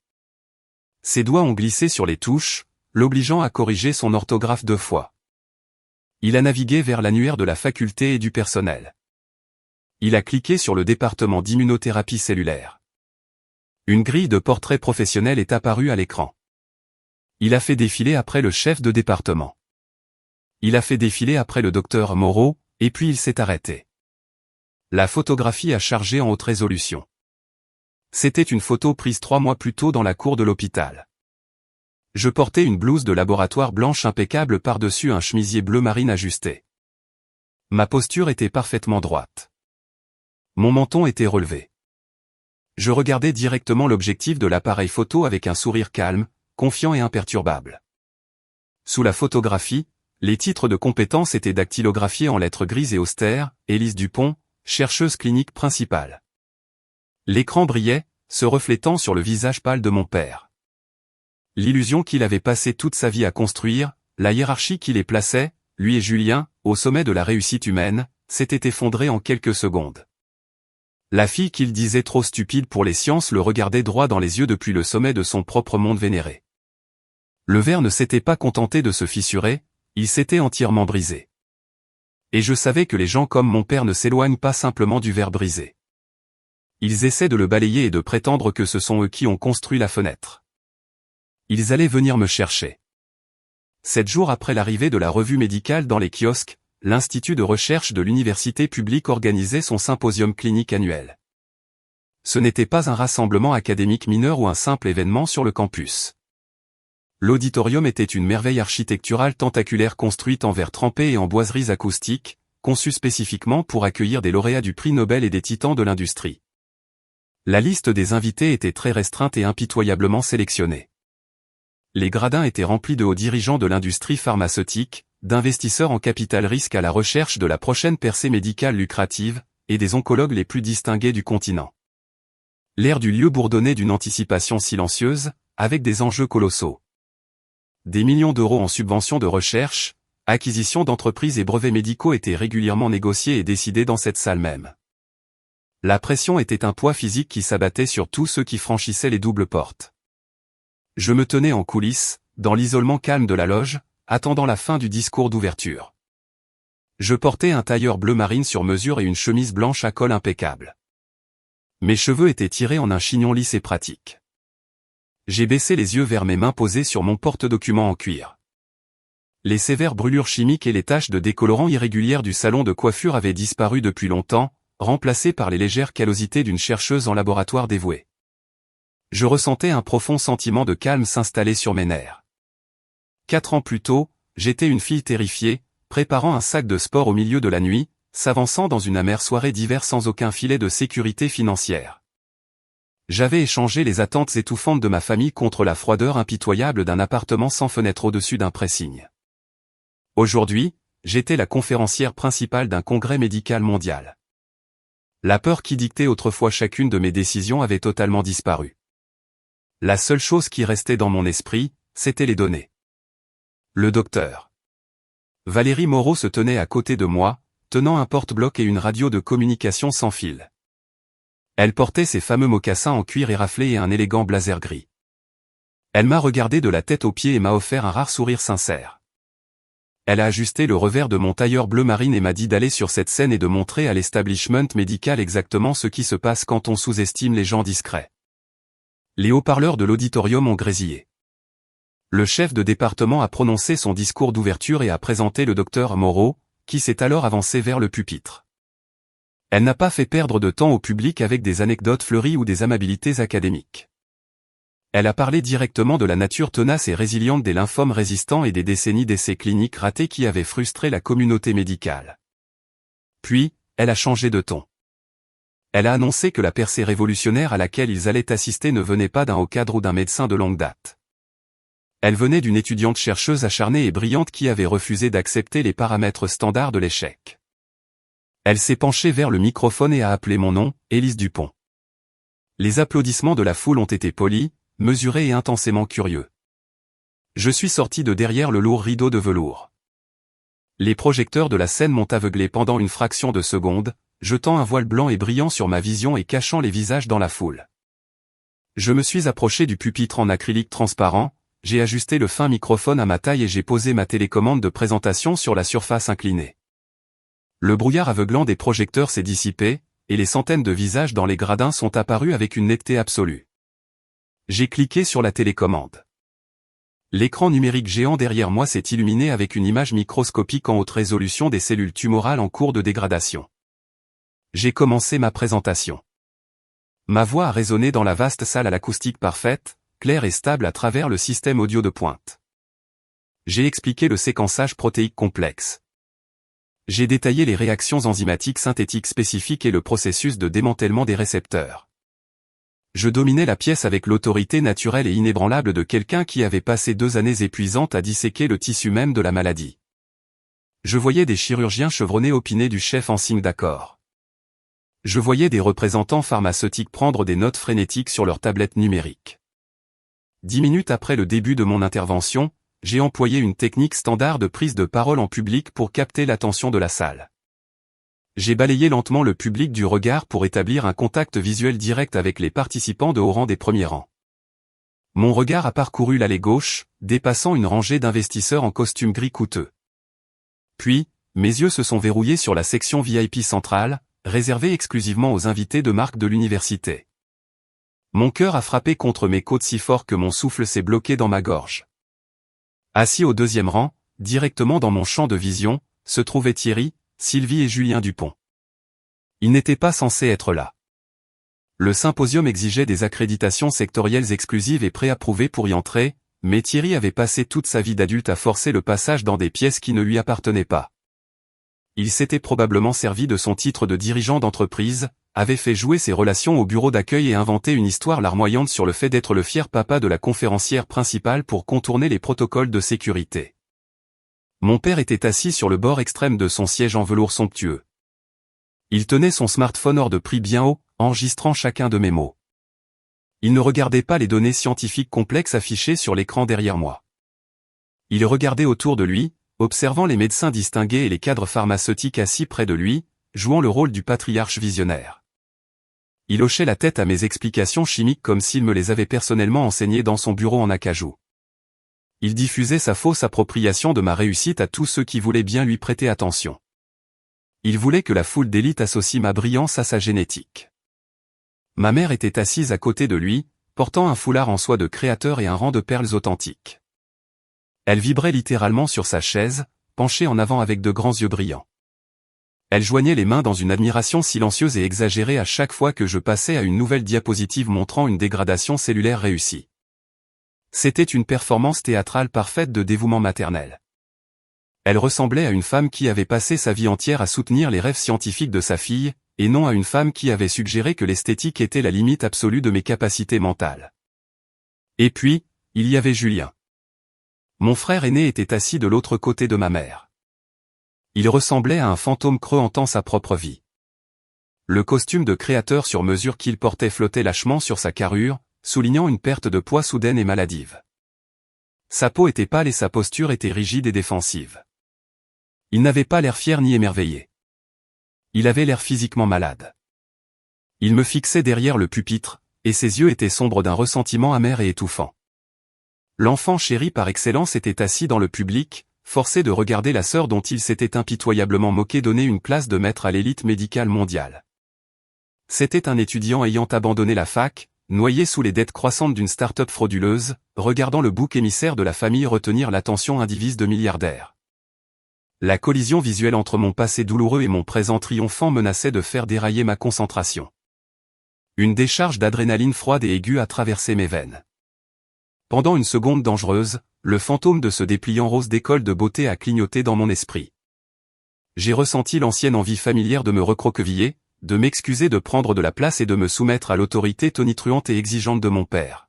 Ses doigts ont glissé sur les touches, l'obligeant à corriger son orthographe 2 fois. Il a navigué vers l'annuaire de la faculté et du personnel. Il a cliqué sur le département d'immunothérapie cellulaire. Une grille de portrait professionnel est apparue à l'écran. Il a fait défiler après le chef de département. Il a fait défiler après le docteur Moreau, et puis il s'est arrêté. La photographie a chargé en haute résolution. C'était une photo prise 3 mois plus tôt dans la cour de l'hôpital. Je portais une blouse de laboratoire blanche impeccable par-dessus un chemisier bleu marine ajusté. Ma posture était parfaitement droite. Mon menton était relevé. Je regardais directement l'objectif de l'appareil photo avec un sourire calme, confiant et imperturbable. Sous la photographie, les titres de compétences étaient dactylographiés en lettres grises et austères, Élise Dupont, chercheuse clinique principale. L'écran brillait, se reflétant sur le visage pâle de mon père. L'illusion qu'il avait passé toute sa vie à construire, la hiérarchie qui les plaçait, lui et Julien, au sommet de la réussite humaine, s'était effondrée en quelques secondes. La fille qu'il disait trop stupide pour les sciences le regardait droit dans les yeux depuis le sommet de son propre monde vénéré. Le verre ne s'était pas contenté de se fissurer, il s'était entièrement brisé. Et je savais que les gens comme mon père ne s'éloignent pas simplement du verre brisé. Ils essaient de le balayer et de prétendre que ce sont eux qui ont construit la fenêtre. Ils allaient venir me chercher. 7 jours après l'arrivée de la revue médicale dans les kiosques, l'Institut de recherche de l'université publique organisait son symposium clinique annuel. Ce n'était pas un rassemblement académique mineur ou un simple événement sur le campus. L'auditorium était une merveille architecturale tentaculaire construite en verre trempé et en boiseries acoustiques, conçue spécifiquement pour accueillir des lauréats du prix Nobel et des titans de l'industrie. La liste des invités était très restreinte et impitoyablement sélectionnée. Les gradins étaient remplis de hauts dirigeants de l'industrie pharmaceutique, d'investisseurs en capital risque à la recherche de la prochaine percée médicale lucrative, et des oncologues les plus distingués du continent. L'air du lieu bourdonnait d'une anticipation silencieuse, avec des enjeux colossaux. Des millions d'euros en subventions de recherche, acquisitions d'entreprises et brevets médicaux étaient régulièrement négociés et décidés dans cette salle même. La pression était un poids physique qui s'abattait sur tous ceux qui franchissaient les doubles portes. Je me tenais en coulisses, dans l'isolement calme de la loge, attendant la fin du discours d'ouverture. Je portais un tailleur bleu marine sur mesure et une chemise blanche à col impeccable. Mes cheveux étaient tirés en un chignon lisse et pratique. J'ai baissé les yeux vers mes mains posées sur mon porte-documents en cuir. Les sévères brûlures chimiques et les taches de décolorant irrégulières du salon de coiffure avaient disparu depuis longtemps, remplacées par les légères callosités d'une chercheuse en laboratoire dévouée. Je ressentais un profond sentiment de calme s'installer sur mes nerfs. 4 ans plus tôt, j'étais une fille terrifiée, préparant un sac de sport au milieu de la nuit, s'avançant dans une amère soirée d'hiver sans aucun filet de sécurité financière. J'avais échangé les attentes étouffantes de ma famille contre la froideur impitoyable d'un appartement sans fenêtre au-dessus d'un pressing. Aujourd'hui, j'étais la conférencière principale d'un congrès médical mondial. La peur qui dictait autrefois chacune de mes décisions avait totalement disparu. La seule chose qui restait dans mon esprit, c'était les données. Le docteur Valérie Moreau se tenait à côté de moi, tenant un porte-bloc et une radio de communication sans fil. Elle portait ses fameux mocassins en cuir éraflé et un élégant blazer gris. Elle m'a regardé de la tête aux pieds et m'a offert un rare sourire sincère. Elle a ajusté le revers de mon tailleur bleu marine et m'a dit d'aller sur cette scène et de montrer à l'establishment médical exactement ce qui se passe quand on sous-estime les gens discrets. Les haut-parleurs de l'auditorium ont grésillé. Le chef de département a prononcé son discours d'ouverture et a présenté le docteur Moreau, qui s'est alors avancé vers le pupitre. Elle n'a pas fait perdre de temps au public avec des anecdotes fleuries ou des amabilités académiques. Elle a parlé directement de la nature tenace et résiliente des lymphomes résistants et des décennies d'essais cliniques ratés qui avaient frustré la communauté médicale. Puis, elle a changé de ton. Elle a annoncé que la percée révolutionnaire à laquelle ils allaient assister ne venait pas d'un haut cadre ou d'un médecin de longue date. Elle venait d'une étudiante chercheuse acharnée et brillante qui avait refusé d'accepter les paramètres standards de l'échec. Elle s'est penchée vers le microphone et a appelé mon nom, Élise Dupont. Les applaudissements de la foule ont été polis, mesurés et intensément curieux. Je suis sorti de derrière le lourd rideau de velours. Les projecteurs de la scène m'ont aveuglé pendant une fraction de seconde, jetant un voile blanc et brillant sur ma vision et cachant les visages dans la foule. Je me suis approché du pupitre en acrylique transparent, j'ai ajusté le fin microphone à ma taille et j'ai posé ma télécommande de présentation sur la surface inclinée. Le brouillard aveuglant des projecteurs s'est dissipé, et les centaines de visages dans les gradins sont apparus avec une netteté absolue. J'ai cliqué sur la télécommande. L'écran numérique géant derrière moi s'est illuminé avec une image microscopique en haute résolution des cellules tumorales en cours de dégradation. J'ai commencé ma présentation. Ma voix a résonné dans la vaste salle à l'acoustique parfaite, claire et stable à travers le système audio de pointe. J'ai expliqué le séquençage protéique complexe. J'ai détaillé les réactions enzymatiques synthétiques spécifiques et le processus de démantèlement des récepteurs. Je dominais la pièce avec l'autorité naturelle et inébranlable de quelqu'un qui avait passé 2 années épuisantes à disséquer le tissu même de la maladie. Je voyais des chirurgiens chevronnés opiner du chef en signe d'accord. Je voyais des représentants pharmaceutiques prendre des notes frénétiques sur leurs tablettes numériques. 10 minutes après le début de mon intervention, j'ai employé une technique standard de prise de parole en public pour capter l'attention de la salle. J'ai balayé lentement le public du regard pour établir un contact visuel direct avec les participants de haut rang des premiers rangs. Mon regard a parcouru l'allée gauche, dépassant une rangée d'investisseurs en costume gris coûteux. Puis, mes yeux se sont verrouillés sur la section VIP centrale, réservée exclusivement aux invités de marque de l'université. Mon cœur a frappé contre mes côtes si fort que mon souffle s'est bloqué dans ma gorge. Assis au 2e rang, directement dans mon champ de vision, se trouvaient Thierry, Sylvie et Julien Dupont. Ils n'étaient pas censés être là. Le symposium exigeait des accréditations sectorielles exclusives et préapprouvées pour y entrer, mais Thierry avait passé toute sa vie d'adulte à forcer le passage dans des pièces qui ne lui appartenaient pas. Il s'était probablement servi de son titre de dirigeant d'entreprise, avait fait jouer ses relations au bureau d'accueil et inventé une histoire larmoyante sur le fait d'être le fier papa de la conférencière principale pour contourner les protocoles de sécurité. Mon père était assis sur le bord extrême de son siège en velours somptueux. Il tenait son smartphone hors de prix bien haut, enregistrant chacun de mes mots. Il ne regardait pas les données scientifiques complexes affichées sur l'écran derrière moi. Il regardait autour de lui, observant les médecins distingués et les cadres pharmaceutiques assis près de lui, jouant le rôle du patriarche visionnaire. Il hochait la tête à mes explications chimiques comme s'il me les avait personnellement enseignées dans son bureau en acajou. Il diffusait sa fausse appropriation de ma réussite à tous ceux qui voulaient bien lui prêter attention. Il voulait que la foule d'élite associe ma brillance à sa génétique. Ma mère était assise à côté de lui, portant un foulard en soie de créateur et un rang de perles authentiques. Elle vibrait littéralement sur sa chaise, penchée en avant avec de grands yeux brillants. Elle joignait les mains dans une admiration silencieuse et exagérée à chaque fois que je passais à une nouvelle diapositive montrant une dégradation cellulaire réussie. C'était une performance théâtrale parfaite de dévouement maternel. Elle ressemblait à une femme qui avait passé sa vie entière à soutenir les rêves scientifiques de sa fille, et non à une femme qui avait suggéré que l'esthétique était la limite absolue de mes capacités mentales. Et puis, il y avait Julien. Mon frère aîné était assis de l'autre côté de ma mère. Il ressemblait à un fantôme creux hantant sa propre vie. Le costume de créateur sur mesure qu'il portait flottait lâchement sur sa carrure, soulignant une perte de poids soudaine et maladive. Sa peau était pâle et sa posture était rigide et défensive. Il n'avait pas l'air fier ni émerveillé. Il avait l'air physiquement malade. Il me fixait derrière le pupitre, et ses yeux étaient sombres d'un ressentiment amer et étouffant. L'enfant chéri par excellence était assis dans le public, forcé de regarder la sœur dont il s'était impitoyablement moqué donner une place de maître à l'élite médicale mondiale. C'était un étudiant ayant abandonné la fac, noyé sous les dettes croissantes d'une start-up frauduleuse, regardant le bouc émissaire de la famille retenir l'attention indivise de milliardaires. La collision visuelle entre mon passé douloureux et mon présent triomphant menaçait de faire dérailler ma concentration. Une décharge d'adrénaline froide et aiguë a traversé mes veines. Pendant une seconde dangereuse, le fantôme de ce dépliant rose d'école de beauté a clignoté dans mon esprit. J'ai ressenti l'ancienne envie familière de me recroqueviller, de m'excuser de prendre de la place et de me soumettre à l'autorité tonitruante et exigeante de mon père.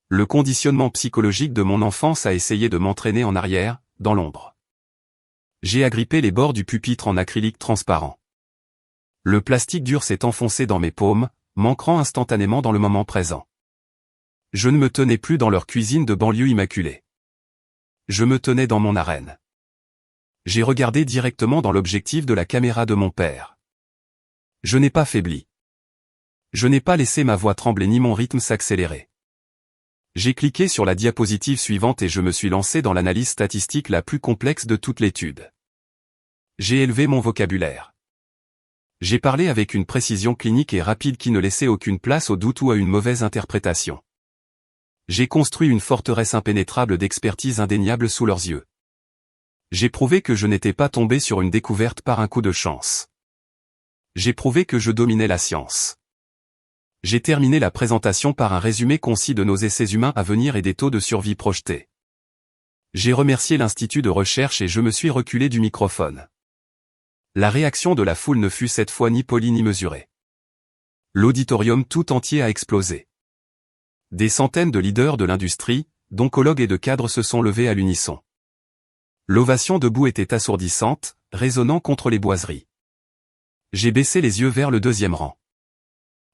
Le conditionnement psychologique de mon enfance a essayé de m'entraîner en arrière, dans l'ombre. J'ai agrippé les bords du pupitre en acrylique transparent. Le plastique dur s'est enfoncé dans mes paumes, m'ancrant instantanément dans le moment présent. Je ne me tenais plus dans leur cuisine de banlieue immaculée. Je me tenais dans mon arène. J'ai regardé directement dans l'objectif de la caméra de mon père. Je n'ai pas faibli. Je n'ai pas laissé ma voix trembler ni mon rythme s'accélérer. J'ai cliqué sur la diapositive suivante et je me suis lancé dans l'analyse statistique la plus complexe de toute l'étude. J'ai élevé mon vocabulaire. J'ai parlé avec une précision clinique et rapide qui ne laissait aucune place au doute ou à une mauvaise interprétation. J'ai construit une forteresse impénétrable d'expertise indéniable sous leurs yeux. J'ai prouvé que je n'étais pas tombé sur une découverte par un coup de chance. J'ai prouvé que je dominais la science. J'ai terminé la présentation par un résumé concis de nos essais humains à venir et des taux de survie projetés. J'ai remercié l'Institut de recherche et je me suis reculé du microphone. La réaction de la foule ne fut cette fois ni polie ni mesurée. L'auditorium tout entier a explosé. Des centaines de leaders de l'industrie, d'oncologues et de cadres se sont levés à l'unisson. L'ovation debout était assourdissante, résonnant contre les boiseries. J'ai baissé les yeux vers le deuxième rang.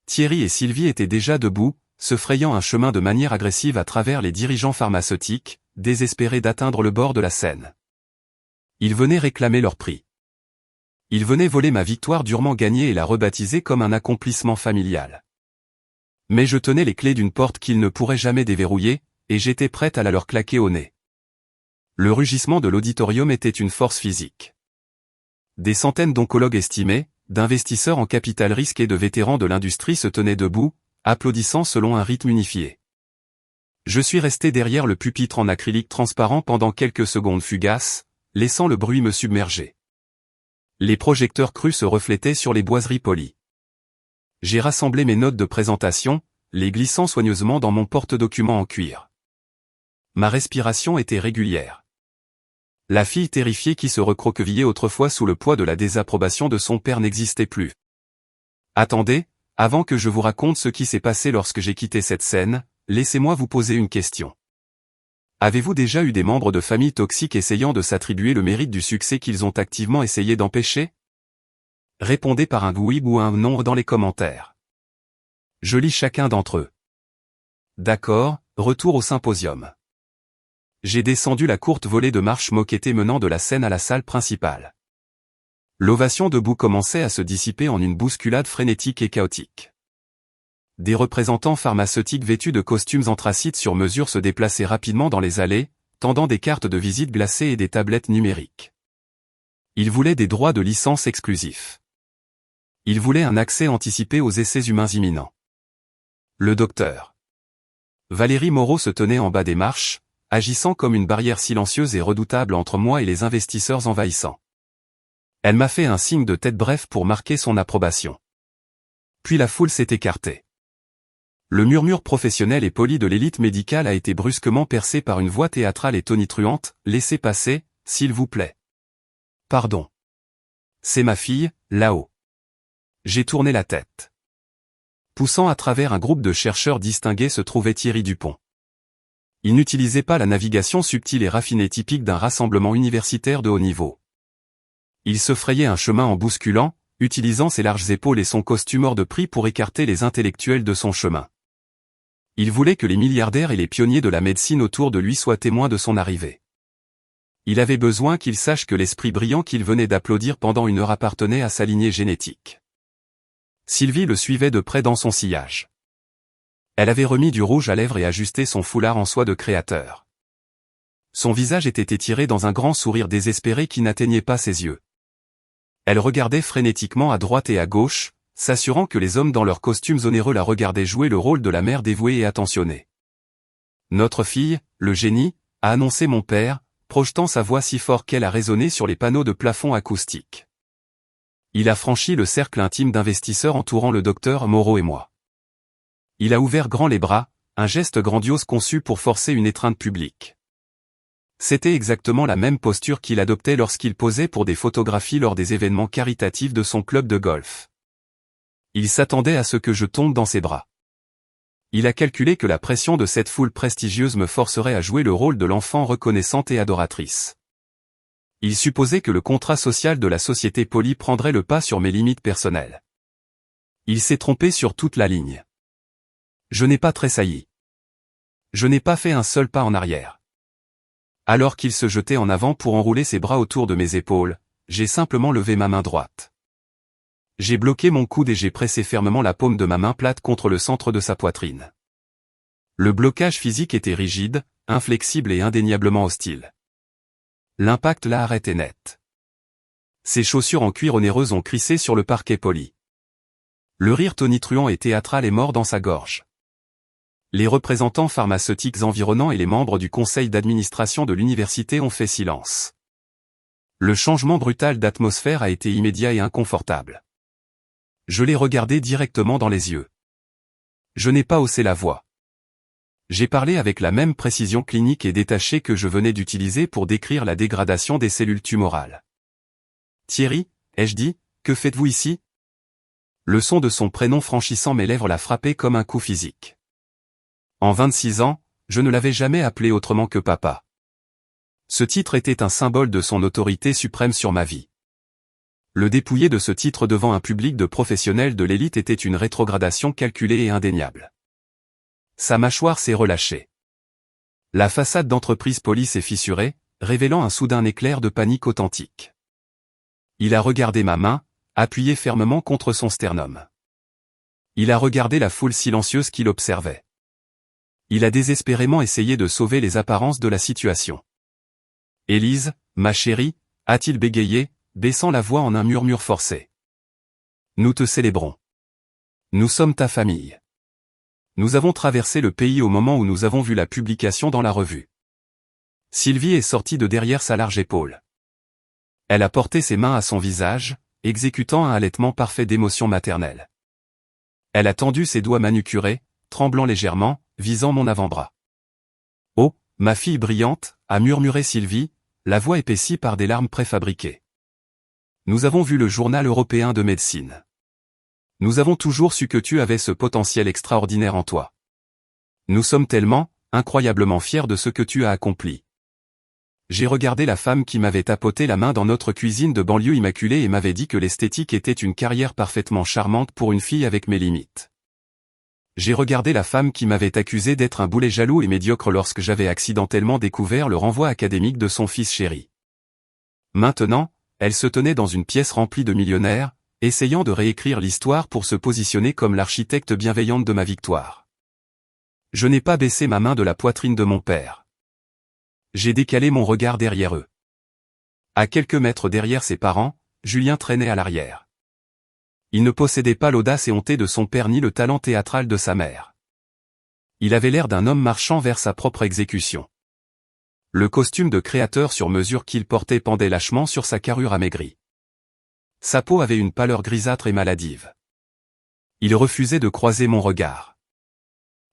Thierry et Sylvie étaient déjà debout, se frayant un chemin de manière agressive à travers les dirigeants pharmaceutiques, désespérés d'atteindre le bord de la scène. Ils venaient réclamer leur prix. Ils venaient voler ma victoire durement gagnée et la rebaptiser comme un accomplissement familial. Mais je tenais les clés d'une porte qu'ils ne pourraient jamais déverrouiller, et j'étais prête à la leur claquer au nez. Le rugissement de l'auditorium était une force physique. Des centaines d'oncologues estimés, d'investisseurs en capital risque et de vétérans de l'industrie se tenaient debout, applaudissant selon un rythme unifié. Je suis resté derrière le pupitre en acrylique transparent pendant quelques secondes fugaces, laissant le bruit me submerger. Les projecteurs crus se reflétaient sur les boiseries polies. J'ai rassemblé mes notes de présentation, les glissant soigneusement dans mon porte-documents en cuir. Ma respiration était régulière. La fille terrifiée qui se recroquevillait autrefois sous le poids de la désapprobation de son père n'existait plus. Attendez, avant que je vous raconte ce qui s'est passé lorsque j'ai quitté cette scène, laissez-moi vous poser une question. Avez-vous déjà eu des membres de famille toxiques essayant de s'attribuer le mérite du succès qu'ils ont activement essayé d'empêcher? Répondez par un oui ou un non dans les commentaires. Je lis chacun d'entre eux. D'accord, retour au symposium. J'ai descendu la courte volée de marche moquettée menant de la scène à la salle principale. L'ovation debout commençait à se dissiper en une bousculade frénétique et chaotique. Des représentants pharmaceutiques vêtus de costumes anthracites sur mesure se déplaçaient rapidement dans les allées, tendant des cartes de visite glacées et des tablettes numériques. Ils voulaient des droits de licence exclusifs. Ils voulaient un accès anticipé aux essais humains imminents. Le docteur Valérie Moreau se tenait en bas des marches, agissant comme une barrière silencieuse et redoutable entre moi et les investisseurs envahissants. Elle m'a fait un signe de tête bref pour marquer son approbation. Puis la foule s'est écartée. Le murmure professionnel et poli de l'élite médicale a été brusquement percé par une voix théâtrale et tonitruante, « Laissez passer, s'il vous plaît. » « Pardon. C'est ma fille, là-haut. » J'ai tourné la tête. Poussant à travers un groupe de chercheurs distingués se trouvait Thierry Dupont. Il n'utilisait pas la navigation subtile et raffinée typique d'un rassemblement universitaire de haut niveau. Il se frayait un chemin en bousculant, utilisant ses larges épaules et son costume hors de prix pour écarter les intellectuels de son chemin. Il voulait que les milliardaires et les pionniers de la médecine autour de lui soient témoins de son arrivée. Il avait besoin qu'ils sachent que l'esprit brillant qu'il venait d'applaudir pendant une heure appartenait à sa lignée génétique. Sylvie le suivait de près dans son sillage. Elle avait remis du rouge à lèvres et ajusté son foulard en soie de créateur. Son visage était étiré dans un grand sourire désespéré qui n'atteignait pas ses yeux. Elle regardait frénétiquement à droite et à gauche, s'assurant que les hommes dans leurs costumes onéreux la regardaient jouer le rôle de la mère dévouée et attentionnée. « Notre fille, le génie », a annoncé mon père, projetant sa voix si fort qu'elle a résonné sur les panneaux de plafond acoustiques. Il a franchi le cercle intime d'investisseurs entourant le docteur Moreau et moi. Il a ouvert grand les bras, un geste grandiose conçu pour forcer une étreinte publique. C'était exactement la même posture qu'il adoptait lorsqu'il posait pour des photographies lors des événements caritatifs de son club de golf. Il s'attendait à ce que je tombe dans ses bras. Il a calculé que la pression de cette foule prestigieuse me forcerait à jouer le rôle de l'enfant reconnaissante et adoratrice. Il supposait que le contrat social de la société polie prendrait le pas sur mes limites personnelles. Il s'est trompé sur toute la ligne. Je n'ai pas tressailli. Je n'ai pas fait un seul pas en arrière. Alors qu'il se jetait en avant pour enrouler ses bras autour de mes épaules, j'ai simplement levé ma main droite. J'ai bloqué mon coude et j'ai pressé fermement la paume de ma main plate contre le centre de sa poitrine. Le blocage physique était rigide, inflexible et indéniablement hostile. L'impact l'a arrêté net. Ses chaussures en cuir onéreuses ont crissé sur le parquet poli. Le rire tonitruant et théâtral est mort dans sa gorge. Les représentants pharmaceutiques environnants et les membres du conseil d'administration de l'université ont fait silence. Le changement brutal d'atmosphère a été immédiat et inconfortable. Je l'ai regardé directement dans les yeux. Je n'ai pas haussé la voix. J'ai parlé avec la même précision clinique et détachée que je venais d'utiliser pour décrire la dégradation des cellules tumorales. « Thierry, ai-je dit, que faites-vous ici ? Le son de son prénom franchissant mes lèvres l'a frappé comme un coup physique. En 26 ans, je ne l'avais jamais appelé autrement que papa. Ce titre était un symbole de son autorité suprême sur ma vie. Le dépouiller de ce titre devant un public de professionnels de l'élite était une rétrogradation calculée et indéniable. Sa mâchoire s'est relâchée. La façade d'entreprise polie s'est fissurée, révélant un soudain éclair de panique authentique. Il a regardé ma main, appuyée fermement contre son sternum. Il a regardé la foule silencieuse qui l'observait. Il a désespérément essayé de sauver les apparences de la situation. « Élise, ma chérie » a-t-il bégayé, baissant la voix en un murmure forcé. « Nous te célébrons. Nous sommes ta famille. Nous avons traversé le pays au moment où nous avons vu la publication dans la revue. » Sylvie est sortie de derrière sa large épaule. Elle a porté ses mains à son visage, exécutant un halètement parfait d'émotion maternelle. Elle a tendu ses doigts manucurés, tremblant légèrement, visant mon avant-bras. « Oh, ma fille brillante » a murmuré Sylvie, la voix épaissie par des larmes préfabriquées. Nous avons vu le journal européen de médecine. Nous avons toujours su que tu avais ce potentiel extraordinaire en toi. Nous sommes tellement, incroyablement fiers de ce que tu as accompli. J'ai regardé la femme qui m'avait tapoté la main dans notre cuisine de banlieue immaculée et m'avait dit que l'esthétique était une carrière parfaitement charmante pour une fille avec mes limites. J'ai regardé la femme qui m'avait accusé d'être un boulet jaloux et médiocre lorsque j'avais accidentellement découvert le renvoi académique de son fils chéri. Maintenant, elle se tenait dans une pièce remplie de millionnaires, essayant de réécrire l'histoire pour se positionner comme l'architecte bienveillante de ma victoire. Je n'ai pas baissé ma main de la poitrine de mon père. J'ai décalé mon regard derrière eux. À quelques mètres derrière ses parents, Julien traînait à l'arrière. Il ne possédait pas l'audace éhontée de son père ni le talent théâtral de sa mère. Il avait l'air d'un homme marchant vers sa propre exécution. Le costume de créateur sur mesure qu'il portait pendait lâchement sur sa carrure amaigrie. Sa peau avait une pâleur grisâtre et maladive. Il refusait de croiser mon regard.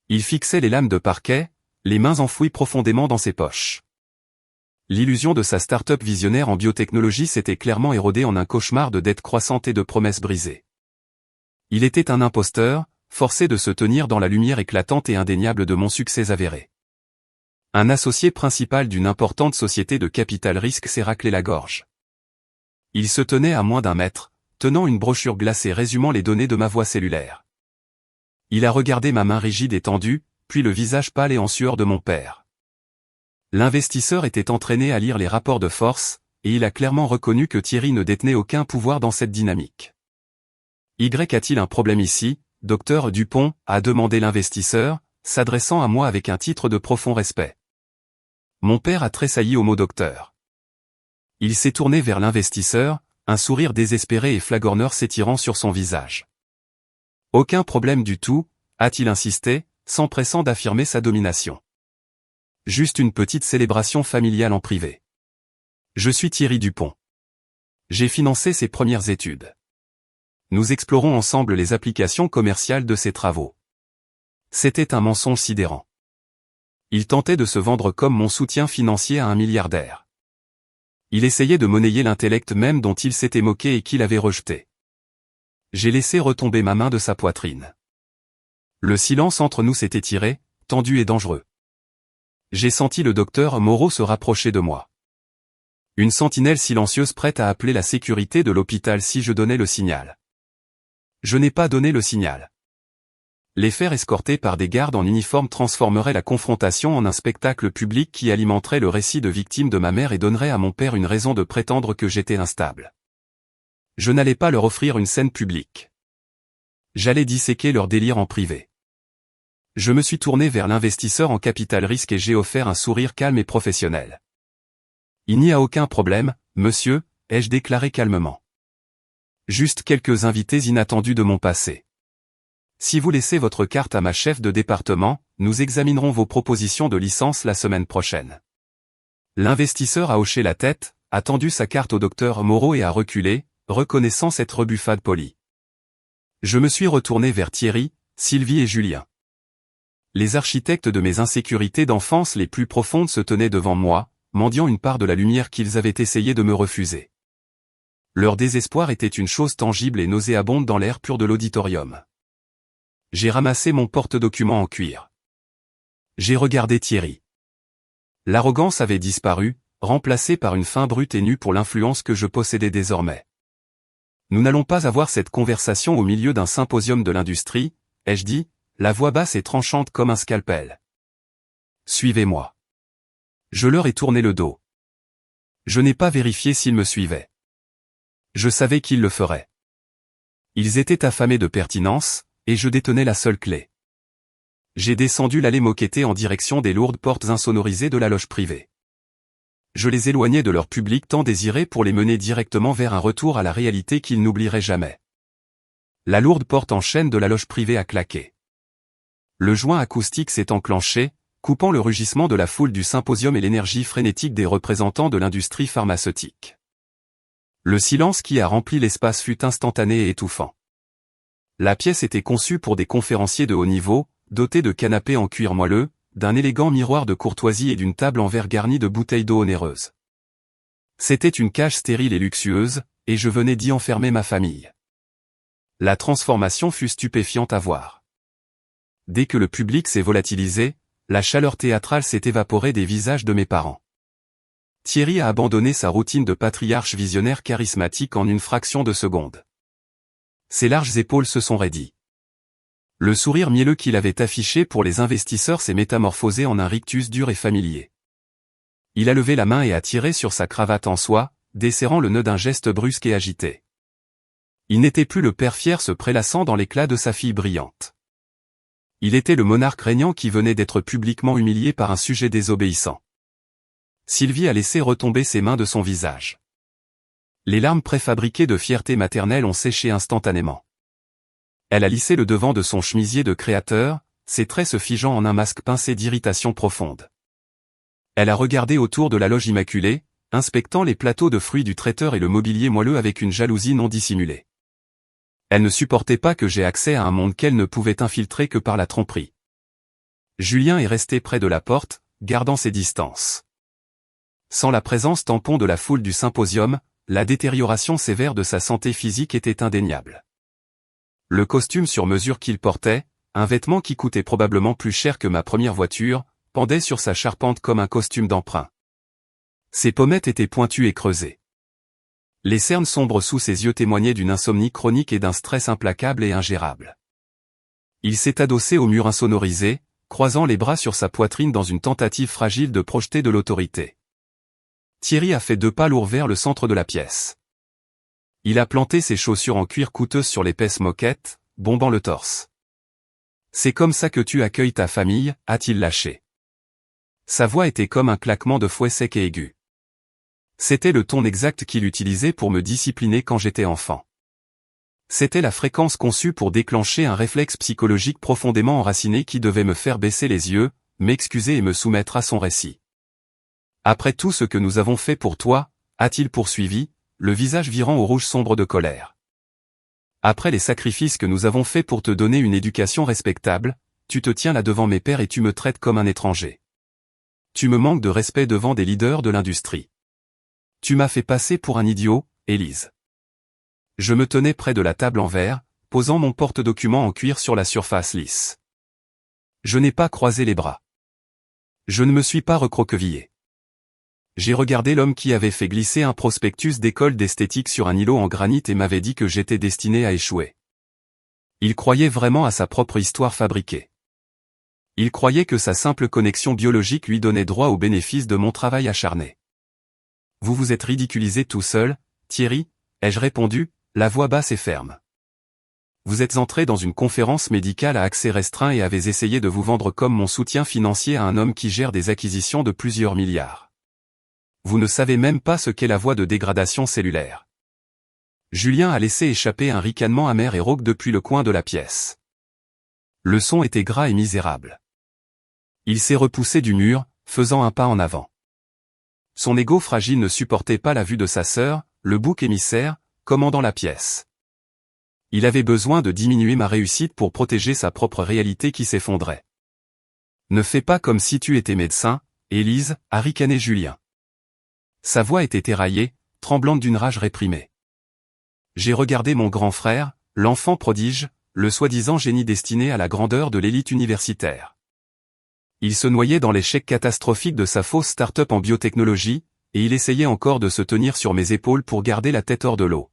Il fixait les lames de parquet, les mains enfouies profondément dans ses poches. L'illusion de sa start-up visionnaire en biotechnologie s'était clairement érodée en un cauchemar de dettes croissantes et de promesses brisées. Il était un imposteur, forcé de se tenir dans la lumière éclatante et indéniable de mon succès avéré. Un associé principal d'une importante société de capital risque s'est raclé la gorge. Il se tenait à moins d'1 mètre, tenant une brochure glacée résumant les données de ma voie cellulaire. Il a regardé ma main rigide et tendue, puis le visage pâle et en sueur de mon père. L'investisseur était entraîné à lire les rapports de force, et il a clairement reconnu que Thierry ne détenait aucun pouvoir dans cette dynamique. Y a-t-il un problème ici, docteur Dupont, a demandé l'investisseur, s'adressant à moi avec un titre de profond respect. Mon père a tressailli au mot docteur. Il s'est tourné vers l'investisseur, un sourire désespéré et flagorneur s'étirant sur son visage. Aucun problème du tout, a-t-il insisté, s'empressant d'affirmer sa domination. Juste une petite célébration familiale en privé. Je suis Thierry Dupont. J'ai financé ses premières études. Nous explorons ensemble les applications commerciales de ses travaux. C'était un mensonge sidérant. Il tentait de se vendre comme mon soutien financier à un milliardaire. Il essayait de monnayer l'intellect même dont il s'était moqué et qu'il avait rejeté. J'ai laissé retomber ma main de sa poitrine. Le silence entre nous s'est étiré, tendu et dangereux. J'ai senti le docteur Moreau se rapprocher de moi. Une sentinelle silencieuse prête à appeler la sécurité de l'hôpital si je donnais le signal. Je n'ai pas donné le signal. Les faire escorter par des gardes en uniforme transformerait la confrontation en un spectacle public qui alimenterait le récit de victime de ma mère et donnerait à mon père une raison de prétendre que j'étais instable. Je n'allais pas leur offrir une scène publique. J'allais disséquer leur délire en privé. Je me suis tourné vers l'investisseur en capital risque et j'ai offert un sourire calme et professionnel. Il n'y a aucun problème, monsieur, ai-je déclaré calmement. Juste quelques invités inattendus de mon passé. Si vous laissez votre carte à ma chef de département, nous examinerons vos propositions de licence la semaine prochaine. L'investisseur a hoché la tête, a tendu sa carte au docteur Moreau et a reculé, reconnaissant cette rebuffade polie. Je me suis retourné vers Thierry, Sylvie et Julien. Les architectes de mes insécurités d'enfance les plus profondes se tenaient devant moi, mendiant une part de la lumière qu'ils avaient essayé de me refuser. Leur désespoir était une chose tangible et nauséabonde dans l'air pur de l'auditorium. J'ai ramassé mon porte-documents en cuir. J'ai regardé Thierry. L'arrogance avait disparu, remplacée par une faim brute et nue pour l'influence que je possédais désormais. Nous n'allons pas avoir cette conversation au milieu d'un symposium de l'industrie, ai-je dit, la voix basse et tranchante comme un scalpel. Suivez-moi. Je leur ai tourné le dos. Je n'ai pas vérifié s'ils me suivaient. Je savais qu'ils le feraient. Ils étaient affamés de pertinence, et je détenais la seule clé. J'ai descendu l'allée moquettée en direction des lourdes portes insonorisées de la loge privée. Je les éloignais de leur public tant désiré pour les mener directement vers un retour à la réalité qu'ils n'oublieraient jamais. La lourde porte en chêne de la loge privée a claqué. Le joint acoustique s'est enclenché, coupant le rugissement de la foule du symposium et l'énergie frénétique des représentants de l'industrie pharmaceutique. Le silence qui a rempli l'espace fut instantané et étouffant. La pièce était conçue pour des conférenciers de haut niveau, dotés de canapés en cuir moelleux, d'un élégant miroir de courtoisie et d'une table en verre garnie de bouteilles d'eau onéreuses. C'était une cage stérile et luxueuse, et je venais d'y enfermer ma famille. La transformation fut stupéfiante à voir. Dès que le public s'est volatilisé, la chaleur théâtrale s'est évaporée des visages de mes parents. Thierry a abandonné sa routine de patriarche visionnaire charismatique en une fraction de seconde. Ses larges épaules se sont raidies. Le sourire mielleux qu'il avait affiché pour les investisseurs s'est métamorphosé en un rictus dur et familier. Il a levé la main et a tiré sur sa cravate en soie, desserrant le nœud d'un geste brusque et agité. Il n'était plus le père fier se prélassant dans l'éclat de sa fille brillante. Il était le monarque régnant qui venait d'être publiquement humilié par un sujet désobéissant. Sylvie a laissé retomber ses mains de son visage. Les larmes préfabriquées de fierté maternelle ont séché instantanément. Elle a lissé le devant de son chemisier de créateur, ses traits se figeant en un masque pincé d'irritation profonde. Elle a regardé autour de la loge immaculée, inspectant les plateaux de fruits du traiteur et le mobilier moelleux avec une jalousie non dissimulée. Elle ne supportait pas que j'aie accès à un monde qu'elle ne pouvait infiltrer que par la tromperie. Julien est resté près de la porte, gardant ses distances. Sans la présence tampon de la foule du symposium, la détérioration sévère de sa santé physique était indéniable. Le costume sur mesure qu'il portait, un vêtement qui coûtait probablement plus cher que ma première voiture, pendait sur sa charpente comme un costume d'emprunt. Ses pommettes étaient pointues et creusées. Les cernes sombres sous ses yeux témoignaient d'une insomnie chronique et d'un stress implacable et ingérable. Il s'est adossé au mur insonorisé, croisant les bras sur sa poitrine dans une tentative fragile de projeter de l'autorité. Thierry a fait 2 pas lourds vers le centre de la pièce. Il a planté ses chaussures en cuir coûteuses sur l'épaisse moquette, bombant le torse. « C'est comme ça que tu accueilles ta famille », a-t-il lâché. Sa voix était comme un claquement de fouet sec et aigu. C'était le ton exact qu'il utilisait pour me discipliner quand j'étais enfant. C'était la fréquence conçue pour déclencher un réflexe psychologique profondément enraciné qui devait me faire baisser les yeux, m'excuser et me soumettre à son récit. « Après tout ce que nous avons fait pour toi », a-t-il poursuivi, le visage virant au rouge sombre de colère. « Après les sacrifices que nous avons faits pour te donner une éducation respectable, tu te tiens là devant mes pairs et tu me traites comme un étranger. Tu me manques de respect devant des leaders de l'industrie. Tu m'as fait passer pour un idiot, Élise. » Je me tenais près de la table en verre, posant mon porte-documents en cuir sur la surface lisse. Je n'ai pas croisé les bras. Je ne me suis pas recroquevillé. J'ai regardé l'homme qui avait fait glisser un prospectus d'école d'esthétique sur un îlot en granit et m'avait dit que j'étais destiné à échouer. Il croyait vraiment à sa propre histoire fabriquée. Il croyait que sa simple connexion biologique lui donnait droit au bénéfice de mon travail acharné. « Vous vous êtes ridiculisé tout seul, Thierry ?» ai-je répondu, la voix basse et ferme. « Vous êtes entré dans une conférence médicale à accès restreint et avez essayé de vous vendre comme mon soutien financier à un homme qui gère des acquisitions de plusieurs milliards. Vous ne savez même pas ce qu'est la voie de dégradation cellulaire. » Julien a laissé échapper un ricanement amer et rauque depuis le coin de la pièce. Le son était gras et misérable. Il s'est repoussé du mur, faisant un pas en avant. Son ego fragile ne supportait pas la vue de sa sœur, le bouc émissaire, commandant la pièce. Il avait besoin de diminuer ma réussite pour protéger sa propre réalité qui s'effondrait. « Ne fais pas comme si tu étais médecin, Élise, » a ricané Julien. Sa voix était éraillée, tremblante d'une rage réprimée. J'ai regardé mon grand frère, l'enfant prodige, le soi-disant génie destiné à la grandeur de l'élite universitaire. Il se noyait dans l'échec catastrophique de sa fausse start-up en biotechnologie, et il essayait encore de se tenir sur mes épaules pour garder la tête hors de l'eau.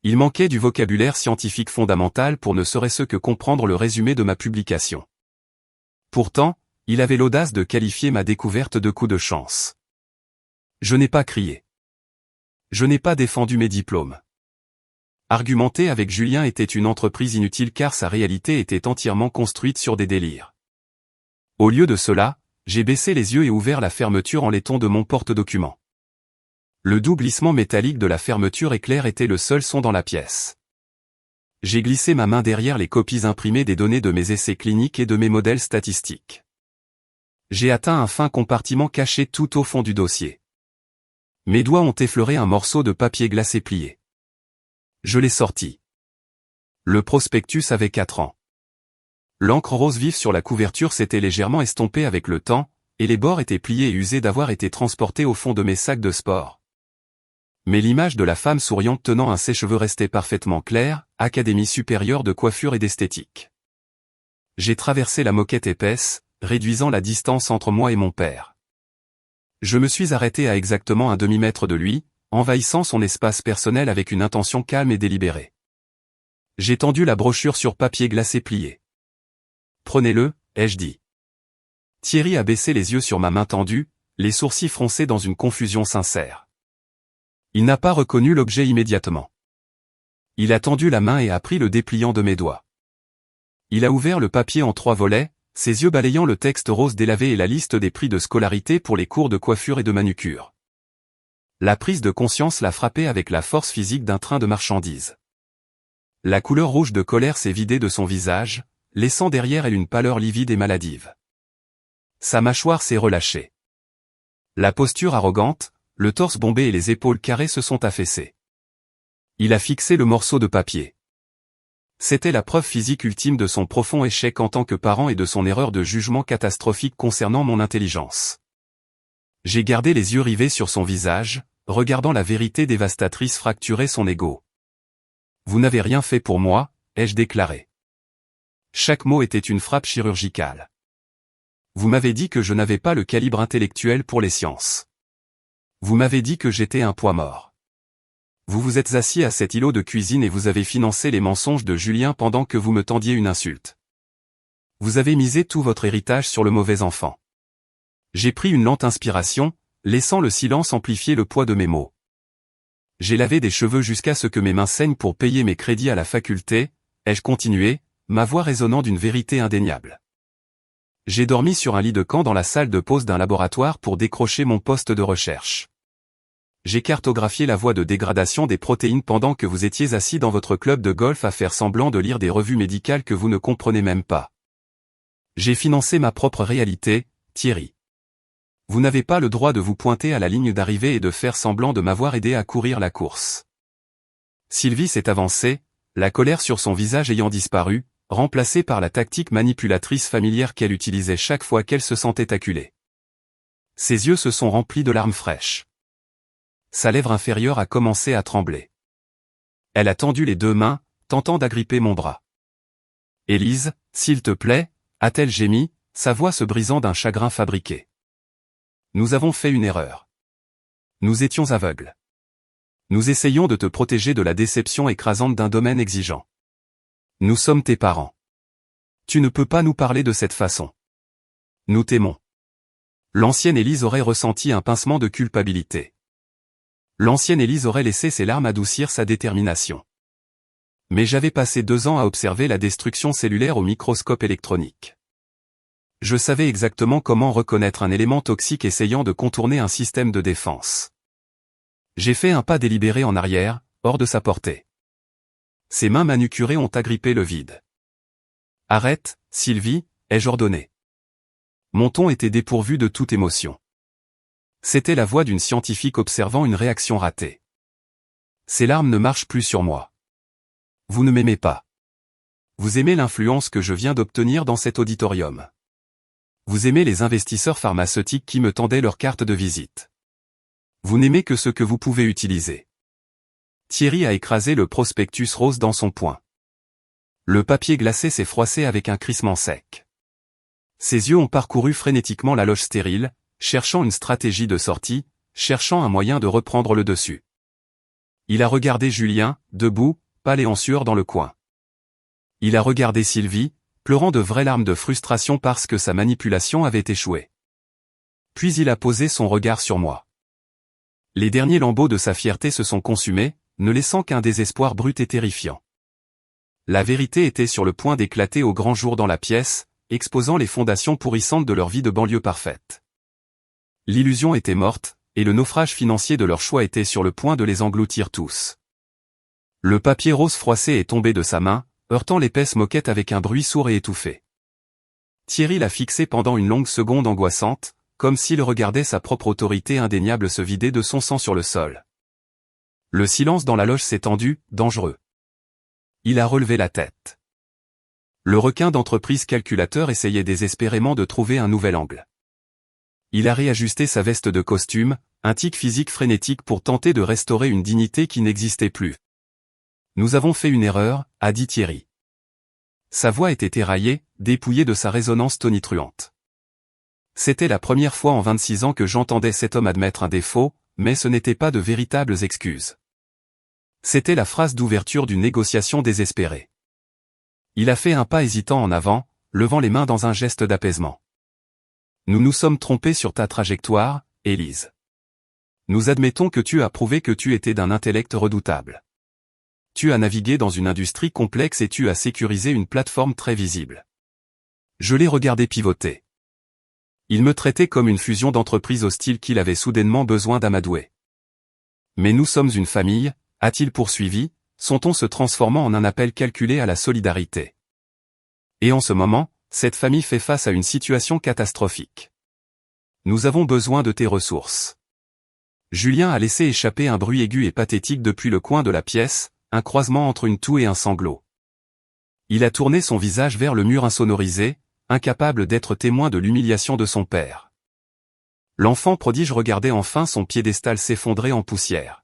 Il manquait du vocabulaire scientifique fondamental pour ne serait-ce que comprendre le résumé de ma publication. Pourtant, il avait l'audace de qualifier ma découverte de coup de chance. Je n'ai pas crié. Je n'ai pas défendu mes diplômes. Argumenter avec Julien était une entreprise inutile car sa réalité était entièrement construite sur des délires. Au lieu de cela, j'ai baissé les yeux et ouvert la fermeture en laiton de mon porte-documents. Le doux glissement métallique de la fermeture éclair était le seul son dans la pièce. J'ai glissé ma main derrière les copies imprimées des données de mes essais cliniques et de mes modèles statistiques. J'ai atteint un fin compartiment caché tout au fond du dossier. Mes doigts ont effleuré un morceau de papier glacé plié. Je l'ai sorti. Le prospectus avait 4 ans. L'encre rose vive sur la couverture s'était légèrement estompée avec le temps, et les bords étaient pliés et usés d'avoir été transportés au fond de mes sacs de sport. Mais l'image de la femme souriante tenant un sèche-cheveux restait parfaitement claire, Académie supérieure de coiffure et d'esthétique. J'ai traversé la moquette épaisse, réduisant la distance entre moi et mon père. Je me suis arrêté à exactement un demi-mètre de lui, envahissant son espace personnel avec une intention calme et délibérée. J'ai tendu la brochure sur papier glacé plié. Prenez-le, ai-je dit. Thierry a baissé les yeux sur ma main tendue, les sourcils froncés dans une confusion sincère. Il n'a pas reconnu l'objet immédiatement. Il a tendu la main et a pris le dépliant de mes doigts. Il a ouvert le papier en 3 volets, ses yeux balayant le texte rose délavé et la liste des prix de scolarité pour les cours de coiffure et de manucure. La prise de conscience l'a frappé avec la force physique d'un train de marchandises. La couleur rouge de colère s'est vidée de son visage, laissant derrière elle une pâleur livide et maladive. Sa mâchoire s'est relâchée. La posture arrogante, le torse bombé et les épaules carrées se sont affaissés. Il a fixé le morceau de papier. C'était la preuve physique ultime de son profond échec en tant que parent et de son erreur de jugement catastrophique concernant mon intelligence. J'ai gardé les yeux rivés sur son visage, regardant la vérité dévastatrice fracturer son ego. Vous n'avez rien fait pour moi, ai-je déclaré. Chaque mot était une frappe chirurgicale. Vous m'avez dit que je n'avais pas le calibre intellectuel pour les sciences. Vous m'avez dit que j'étais un poids mort. Vous vous êtes assis à cet îlot de cuisine et vous avez financé les mensonges de Julien pendant que vous me tendiez une insulte. Vous avez misé tout votre héritage sur le mauvais enfant. J'ai pris une lente inspiration, laissant le silence amplifier le poids de mes mots. J'ai lavé des cheveux jusqu'à ce que mes mains saignent pour payer mes crédits à la faculté, ai-je continué, ma voix résonnant d'une vérité indéniable. J'ai dormi sur un lit de camp dans la salle de pause d'un laboratoire pour décrocher mon poste de recherche. J'ai cartographié la voie de dégradation des protéines pendant que vous étiez assis dans votre club de golf à faire semblant de lire des revues médicales que vous ne comprenez même pas. J'ai financé ma propre réalité, Thierry. Vous n'avez pas le droit de vous pointer à la ligne d'arrivée et de faire semblant de m'avoir aidé à courir la course. Sylvie s'est avancée, la colère sur son visage ayant disparu, remplacée par la tactique manipulatrice familière qu'elle utilisait chaque fois qu'elle se sentait acculée. Ses yeux se sont remplis de larmes fraîches. Sa lèvre inférieure a commencé à trembler. Elle a tendu les 2 mains, tentant d'agripper mon bras. « Élise, s'il te plaît » a-t-elle gémi, sa voix se brisant d'un chagrin fabriqué. Nous avons fait une erreur. Nous étions aveugles. Nous essayons de te protéger de la déception écrasante d'un domaine exigeant. Nous sommes tes parents. Tu ne peux pas nous parler de cette façon. Nous t'aimons. L'ancienne Élise aurait ressenti un pincement de culpabilité. L'ancienne Élise aurait laissé ses larmes adoucir sa détermination. Mais j'avais passé 2 ans à observer la destruction cellulaire au microscope électronique. Je savais exactement comment reconnaître un élément toxique essayant de contourner un système de défense. J'ai fait un pas délibéré en arrière, hors de sa portée. Ses mains manucurées ont agrippé le vide. « Arrête, Sylvie » ai-je ordonné. Mon ton était dépourvu de toute émotion. C'était la voix d'une scientifique observant une réaction ratée. Ces larmes ne marchent plus sur moi. Vous ne m'aimez pas. Vous aimez l'influence que je viens d'obtenir dans cet auditorium. Vous aimez les investisseurs pharmaceutiques qui me tendaient leur carte de visite. Vous n'aimez que ce que vous pouvez utiliser. Thierry a écrasé le prospectus rose dans son poing. Le papier glacé s'est froissé avec un crissement sec. Ses yeux ont parcouru frénétiquement la loge stérile, cherchant une stratégie de sortie, cherchant un moyen de reprendre le dessus. Il a regardé Julien, debout, pâle et en sueur dans le coin. Il a regardé Sylvie, pleurant de vraies larmes de frustration parce que sa manipulation avait échoué. Puis il a posé son regard sur moi. Les derniers lambeaux de sa fierté se sont consumés, ne laissant qu'un désespoir brut et terrifiant. La vérité était sur le point d'éclater au grand jour dans la pièce, exposant les fondations pourrissantes de leur vie de banlieue parfaite. L'illusion était morte, et le naufrage financier de leur choix était sur le point de les engloutir tous. Le papier rose froissé est tombé de sa main, heurtant l'épaisse moquette avec un bruit sourd et étouffé. Thierry l'a fixé pendant une longue seconde angoissante, comme s'il regardait sa propre autorité indéniable se vider de son sang sur le sol. Le silence dans la loge s'est tendu, dangereux. Il a relevé la tête. Le requin d'entreprise calculateur essayait désespérément de trouver un nouvel angle. Il a réajusté sa veste de costume, un tic physique frénétique pour tenter de restaurer une dignité qui n'existait plus. Nous avons fait une erreur, a dit Thierry. Sa voix était éraillée, dépouillée de sa résonance tonitruante. C'était la première fois en 26 ans que j'entendais cet homme admettre un défaut, mais ce n'était pas de véritables excuses. C'était la phrase d'ouverture d'une négociation désespérée. Il a fait un pas hésitant en avant, levant les mains dans un geste d'apaisement. Nous nous sommes trompés sur ta trajectoire, Élise. Nous admettons que tu as prouvé que tu étais d'un intellect redoutable. Tu as navigué dans une industrie complexe et tu as sécurisé une plateforme très visible. Je l'ai regardé pivoter. Il me traitait comme une fusion d'entreprises hostiles qu'il avait soudainement besoin d'amadouer. Mais nous sommes une famille, a-t-il poursuivi, son ton se transformant en un appel calculé à la solidarité. Et en ce moment, cette famille fait face à une situation catastrophique. Nous avons besoin de tes ressources. Julien a laissé échapper un bruit aigu et pathétique depuis le coin de la pièce, un croisement entre une toux et un sanglot. Il a tourné son visage vers le mur insonorisé, incapable d'être témoin de l'humiliation de son père. L'enfant prodige regardait enfin son piédestal s'effondrer en poussière.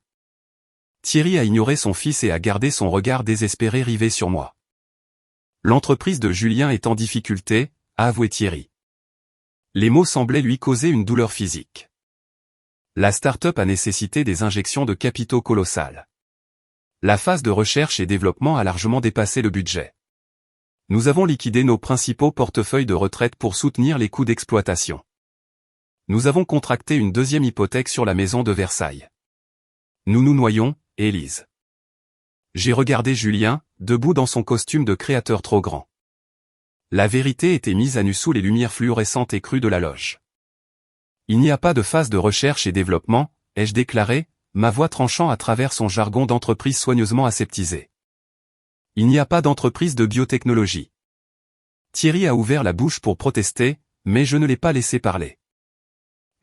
Thierry a ignoré son fils et a gardé son regard désespéré rivé sur moi. L'entreprise de Julien est en difficulté, a avoué Thierry. Les mots semblaient lui causer une douleur physique. La start-up a nécessité des injections de capitaux colossales. La phase de recherche et développement a largement dépassé le budget. Nous avons liquidé nos principaux portefeuilles de retraite pour soutenir les coûts d'exploitation. Nous avons contracté une deuxième hypothèque sur la maison de Versailles. Nous nous noyons, Élise. J'ai regardé Julien, debout dans son costume de créateur trop grand. La vérité était mise à nu sous les lumières fluorescentes et crues de la loge. Il n'y a pas de phase de recherche et développement, ai-je déclaré, ma voix tranchant à travers son jargon d'entreprise soigneusement aseptisé. Il n'y a pas d'entreprise de biotechnologie. Thierry a ouvert la bouche pour protester, mais je ne l'ai pas laissé parler.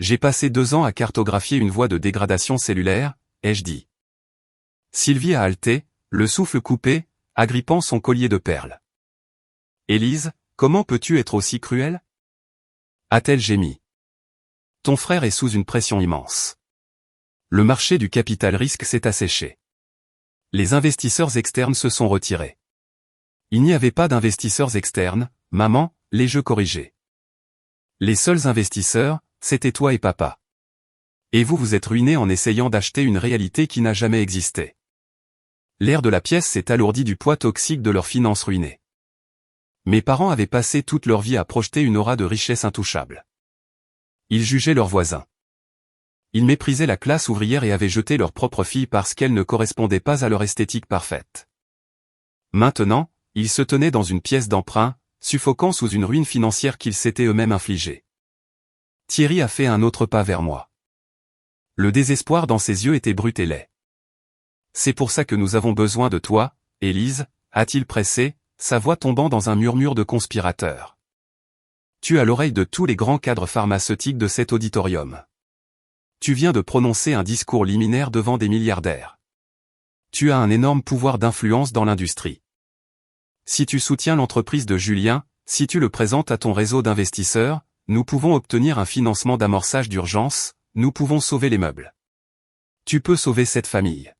J'ai passé 2 ans à cartographier une voie de dégradation cellulaire, ai-je dit. Sylvie a halté, le souffle coupé, agrippant son collier de perles. Élise, comment peux-tu être aussi cruelle ? A-t-elle gémi. Ton frère est sous une pression immense. Le marché du capital risque s'est asséché. Les investisseurs externes se sont retirés. Il n'y avait pas d'investisseurs externes, maman, l'ai-je corrigé. Les seuls investisseurs, c'était toi et papa. Et vous vous êtes ruinés en essayant d'acheter une réalité qui n'a jamais existé. L'air de la pièce s'est alourdi du poids toxique de leurs finances ruinées. Mes parents avaient passé toute leur vie à projeter une aura de richesse intouchable. Ils jugeaient leurs voisins. Ils méprisaient la classe ouvrière et avaient jeté leur propre fille parce qu'elle ne correspondait pas à leur esthétique parfaite. Maintenant, ils se tenaient dans une pièce d'emprunt, suffoquant sous une ruine financière qu'ils s'étaient eux-mêmes infligée. Thierry a fait un autre pas vers moi. Le désespoir dans ses yeux était brut et laid. C'est pour ça que nous avons besoin de toi, Élise, a-t-il pressé, sa voix tombant dans un murmure de conspirateurs. Tu as l'oreille de tous les grands cadres pharmaceutiques de cet auditorium. Tu viens de prononcer un discours liminaire devant des milliardaires. Tu as un énorme pouvoir d'influence dans l'industrie. Si tu soutiens l'entreprise de Julien, si tu le présentes à ton réseau d'investisseurs, nous pouvons obtenir un financement d'amorçage d'urgence, nous pouvons sauver les meubles. Tu peux sauver cette famille.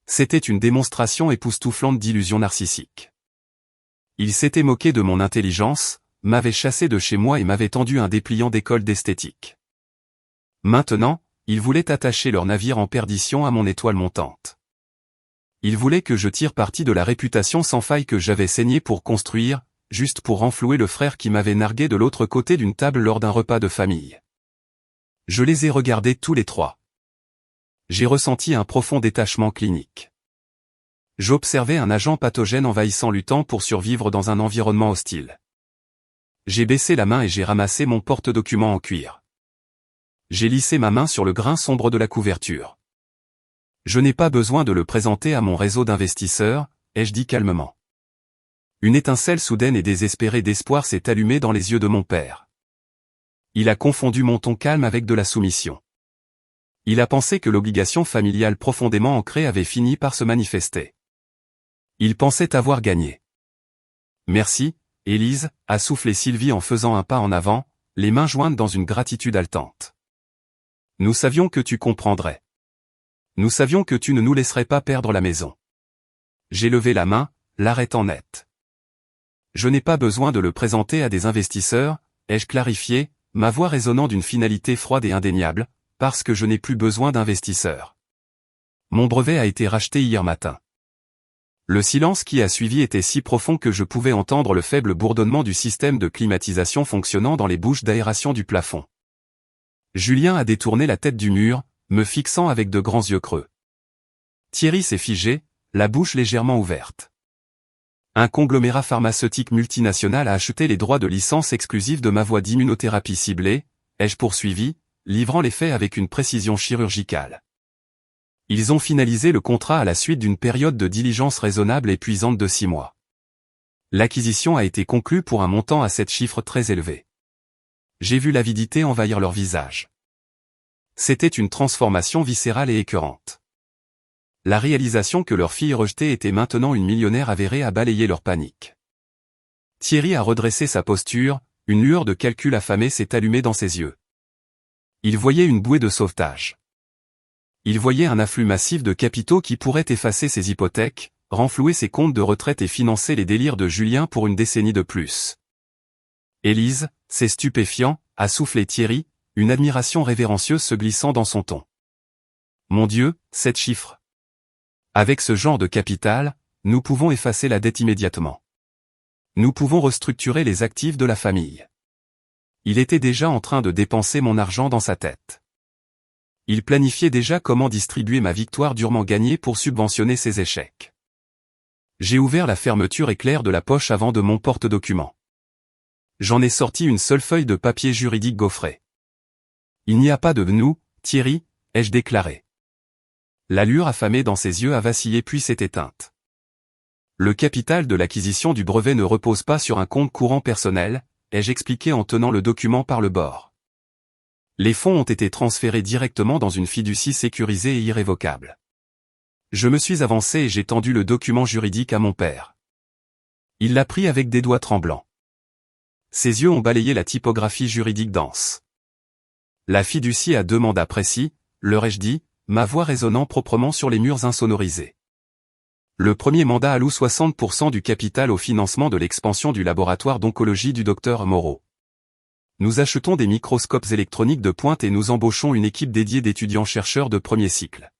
C'était une démonstration époustouflante d'illusion narcissique. Il s'était moqué de mon intelligence, m'avait chassé de chez moi et m'avait tendu un dépliant d'école d'esthétique. Maintenant, ils voulaient attacher leur navire en perdition à mon étoile montante. Ils voulaient que je tire parti de la réputation sans faille que j'avais saignée pour construire, juste pour renflouer le frère qui m'avait nargué de l'autre côté d'une table lors d'un repas de famille. Je les ai regardés tous les trois. J'ai ressenti un profond détachement clinique. J'observais un agent pathogène envahissant luttant pour survivre dans un environnement hostile. J'ai baissé la main et j'ai ramassé mon porte-document en cuir. J'ai lissé ma main sur le grain sombre de la couverture. Je n'ai pas besoin de le présenter à mon réseau d'investisseurs, ai-je dit calmement. Une étincelle soudaine et désespérée d'espoir s'est allumée dans les yeux de mon père. Il a confondu mon ton calme avec de la soumission. Il a pensé que l'obligation familiale profondément ancrée avait fini par se manifester. Il pensait avoir gagné. Merci, Élise, a soufflé Sylvie en faisant un pas en avant, les mains jointes dans une gratitude haletante. Nous savions que tu comprendrais. Nous savions que tu ne nous laisserais pas perdre la maison. J'ai levé la main, l'arrêtant net. Je n'ai pas besoin de le présenter à des investisseurs, ai-je clarifié, ma voix résonnant d'une finalité froide et indéniable, parce que je n'ai plus besoin d'investisseurs. Mon brevet a été racheté hier matin. Le silence qui a suivi était si profond que je pouvais entendre le faible bourdonnement du système de climatisation fonctionnant dans les bouches d'aération du plafond. Julien a détourné la tête du mur, me fixant avec de grands yeux creux. Thierry s'est figé, la bouche légèrement ouverte. Un conglomérat pharmaceutique multinational a acheté les droits de licence exclusive de ma voie d'immunothérapie ciblée, ai-je poursuivi, livrant les faits avec une précision chirurgicale. Ils ont finalisé le contrat à la suite d'une période de diligence raisonnable épuisante de 6 mois. L'acquisition a été conclue pour un montant à 7 chiffres très élevé. J'ai vu l'avidité envahir leur visage. C'était une transformation viscérale et écœurante. La réalisation que leur fille rejetée était maintenant une millionnaire avérée a balayé leur panique. Thierry a redressé sa posture, une lueur de calcul affamé s'est allumée dans ses yeux. Il voyait une bouée de sauvetage. Il voyait un afflux massif de capitaux qui pourrait effacer ses hypothèques, renflouer ses comptes de retraite et financer les délires de Julien pour une décennie de plus. Élise, c'est stupéfiant, a soufflé Thierry, une admiration révérencieuse se glissant dans son ton. Mon Dieu, 7 chiffres. Avec ce genre de capital, nous pouvons effacer la dette immédiatement. Nous pouvons restructurer les actifs de la famille. Il était déjà en train de dépenser mon argent dans sa tête. Il planifiait déjà comment distribuer ma victoire durement gagnée pour subventionner ses échecs. J'ai ouvert la fermeture éclair de la poche avant de mon porte-document. J'en ai sorti une seule feuille de papier juridique gaufrée. Il n'y a pas de nous, Thierry, ai-je déclaré. L'allure affamée dans ses yeux a vacillé puis s'est éteinte. Le capital de l'acquisition du brevet ne repose pas sur un compte courant personnel, ai-je expliqué en tenant le document par le bord. Les fonds ont été transférés directement dans une fiducie sécurisée et irrévocable. Je me suis avancé et j'ai tendu le document juridique à mon père. Il l'a pris avec des doigts tremblants. Ses yeux ont balayé la typographie juridique dense. La fiducie a 2 mandats précis, leur ai-je dit, ma voix résonnant proprement sur les murs insonorisés. Le premier mandat alloue 60% du capital au financement de l'expansion du laboratoire d'oncologie du docteur Moreau. Nous achetons des microscopes électroniques de pointe et nous embauchons une équipe dédiée d'étudiants-chercheurs de premier cycle.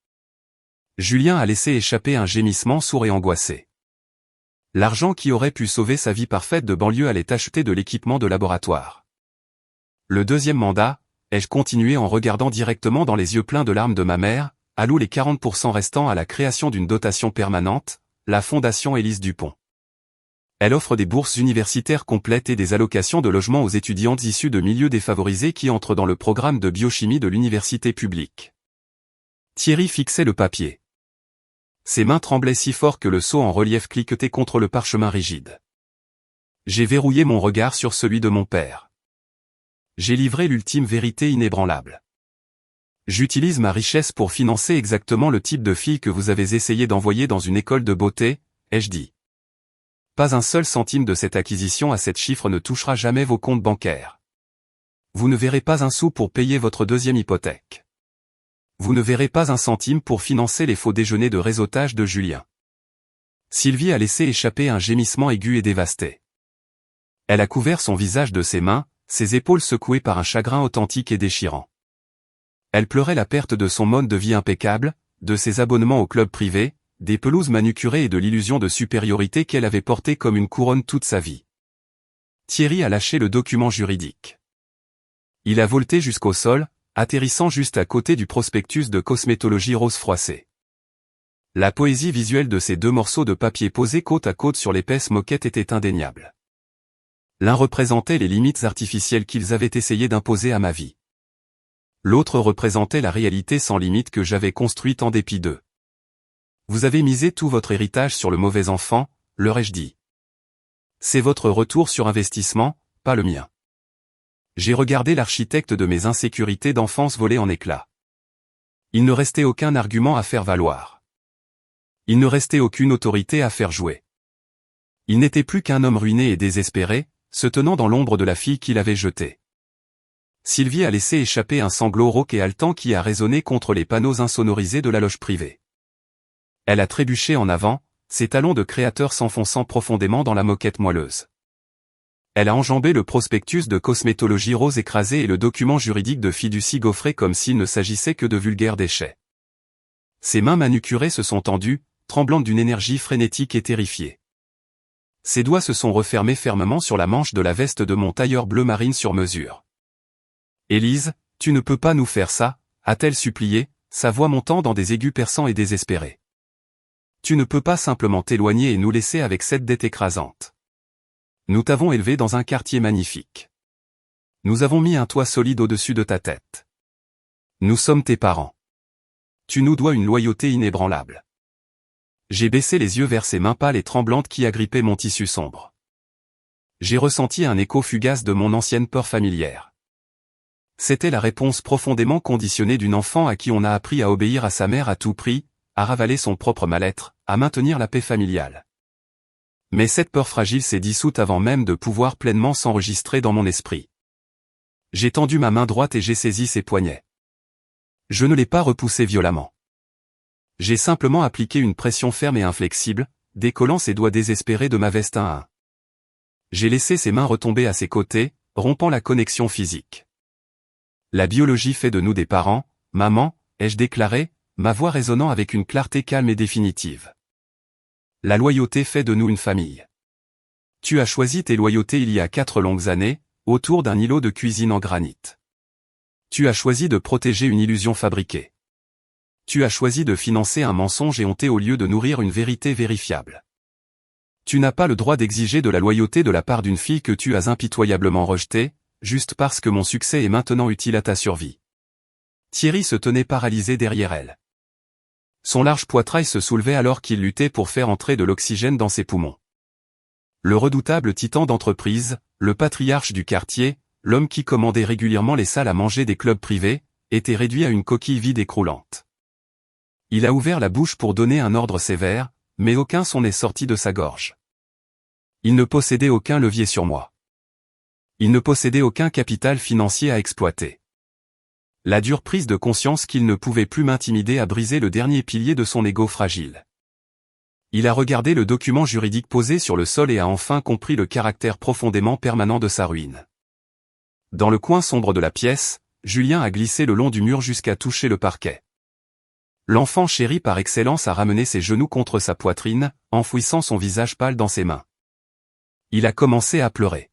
Julien a laissé échapper un gémissement sourd et angoissé. L'argent qui aurait pu sauver sa vie parfaite de banlieue allait acheter de l'équipement de laboratoire. Le deuxième mandat, ai-je continué en regardant directement dans les yeux pleins de larmes de ma mère, alloue les 40% restants à la création d'une dotation permanente, la Fondation Élise Dupont. Elle offre des bourses universitaires complètes et des allocations de logement aux étudiantes issues de milieux défavorisés qui entrent dans le programme de biochimie de l'université publique. Thierry fixait le papier. Ses mains tremblaient si fort que le sceau en relief cliquetait contre le parchemin rigide. J'ai verrouillé mon regard sur celui de mon père. J'ai livré l'ultime vérité inébranlable. J'utilise ma richesse pour financer exactement le type de fille que vous avez essayé d'envoyer dans une école de beauté, ai-je dit. Pas un seul centime de cette acquisition à 7 chiffres ne touchera jamais vos comptes bancaires. Vous ne verrez pas un sou pour payer votre deuxième hypothèque. Vous ne verrez pas un centime pour financer les faux déjeuners de réseautage de Julien. Sylvie a laissé échapper un gémissement aigu et dévasté. Elle a couvert son visage de ses mains, ses épaules secouées par un chagrin authentique et déchirant. Elle pleurait la perte de son mode de vie impeccable, de ses abonnements au club privé, des pelouses manucurées et de l'illusion de supériorité qu'elle avait portée comme une couronne toute sa vie. Thierry a lâché le document juridique. Il a volté jusqu'au sol, atterrissant juste à côté du prospectus de cosmétologie rose froissée. La poésie visuelle de ces deux morceaux de papier posés côte à côte sur l'épaisse moquette était indéniable. L'un représentait les limites artificielles qu'ils avaient essayé d'imposer à ma vie. L'autre représentait la réalité sans limite que j'avais construite en dépit d'eux. Vous avez misé tout votre héritage sur le mauvais enfant, leur ai-je dit. C'est votre retour sur investissement, pas le mien. J'ai regardé l'architecte de mes insécurités d'enfance voler en éclats. Il ne restait aucun argument à faire valoir. Il ne restait aucune autorité à faire jouer. Il n'était plus qu'un homme ruiné et désespéré, se tenant dans l'ombre de la fille qu'il avait jetée. Sylvie a laissé échapper un sanglot rauque et haletant qui a résonné contre les panneaux insonorisés de la loge privée. Elle a trébuché en avant, ses talons de créateur s'enfonçant profondément dans la moquette moelleuse. Elle a enjambé le prospectus de cosmétologie rose écrasé et le document juridique de fiducie gaufré comme s'il ne s'agissait que de vulgaires déchets. Ses mains manucurées se sont tendues, tremblantes d'une énergie frénétique et terrifiée. Ses doigts se sont refermés fermement sur la manche de la veste de mon tailleur bleu marine sur mesure. « Élise, tu ne peux pas nous faire ça » a-t-elle supplié, sa voix montant dans des aigus perçants et désespérés. « Tu ne peux pas simplement t'éloigner et nous laisser avec cette dette écrasante. Nous t'avons élevé dans un quartier magnifique. Nous avons mis un toit solide au-dessus de ta tête. Nous sommes tes parents. Tu nous dois une loyauté inébranlable. » J'ai baissé les yeux vers ses mains pâles et tremblantes qui agrippaient mon tissu sombre. J'ai ressenti un écho fugace de mon ancienne peur familière. C'était la réponse profondément conditionnée d'une enfant à qui on a appris à obéir à sa mère à tout prix, à ravaler son propre mal-être, à maintenir la paix familiale. Mais cette peur fragile s'est dissoute avant même de pouvoir pleinement s'enregistrer dans mon esprit. J'ai tendu ma main droite et j'ai saisi ses poignets. Je ne l'ai pas repoussé violemment. J'ai simplement appliqué une pression ferme et inflexible, décollant ses doigts désespérés de ma veste un à un. J'ai laissé ses mains retomber à ses côtés, rompant la connexion physique. La biologie fait de nous des parents, maman, ai-je déclaré, ma voix résonnant avec une clarté calme et définitive. La loyauté fait de nous une famille. Tu as choisi tes loyautés il y a 4 longues années, autour d'un îlot de cuisine en granit. Tu as choisi de protéger une illusion fabriquée. Tu as choisi de financer un mensonge éhonté au lieu de nourrir une vérité vérifiable. Tu n'as pas le droit d'exiger de la loyauté de la part d'une fille que tu as impitoyablement rejetée, juste parce que mon succès est maintenant utile à ta survie. Thierry se tenait paralysé derrière elle. Son large poitrail se soulevait alors qu'il luttait pour faire entrer de l'oxygène dans ses poumons. Le redoutable titan d'entreprise, le patriarche du quartier, l'homme qui commandait régulièrement les salles à manger des clubs privés, était réduit à une coquille vide et croulante. Il a ouvert la bouche pour donner un ordre sévère, mais aucun son n'est sorti de sa gorge. Il ne possédait aucun levier sur moi. Il ne possédait aucun capital financier à exploiter. La dure prise de conscience qu'il ne pouvait plus m'intimider a brisé le dernier pilier de son ego fragile. Il a regardé le document juridique posé sur le sol et a enfin compris le caractère profondément permanent de sa ruine. Dans le coin sombre de la pièce, Julien a glissé le long du mur jusqu'à toucher le parquet. L'enfant chéri par excellence a ramené ses genoux contre sa poitrine, enfouissant son visage pâle dans ses mains. Il a commencé à pleurer.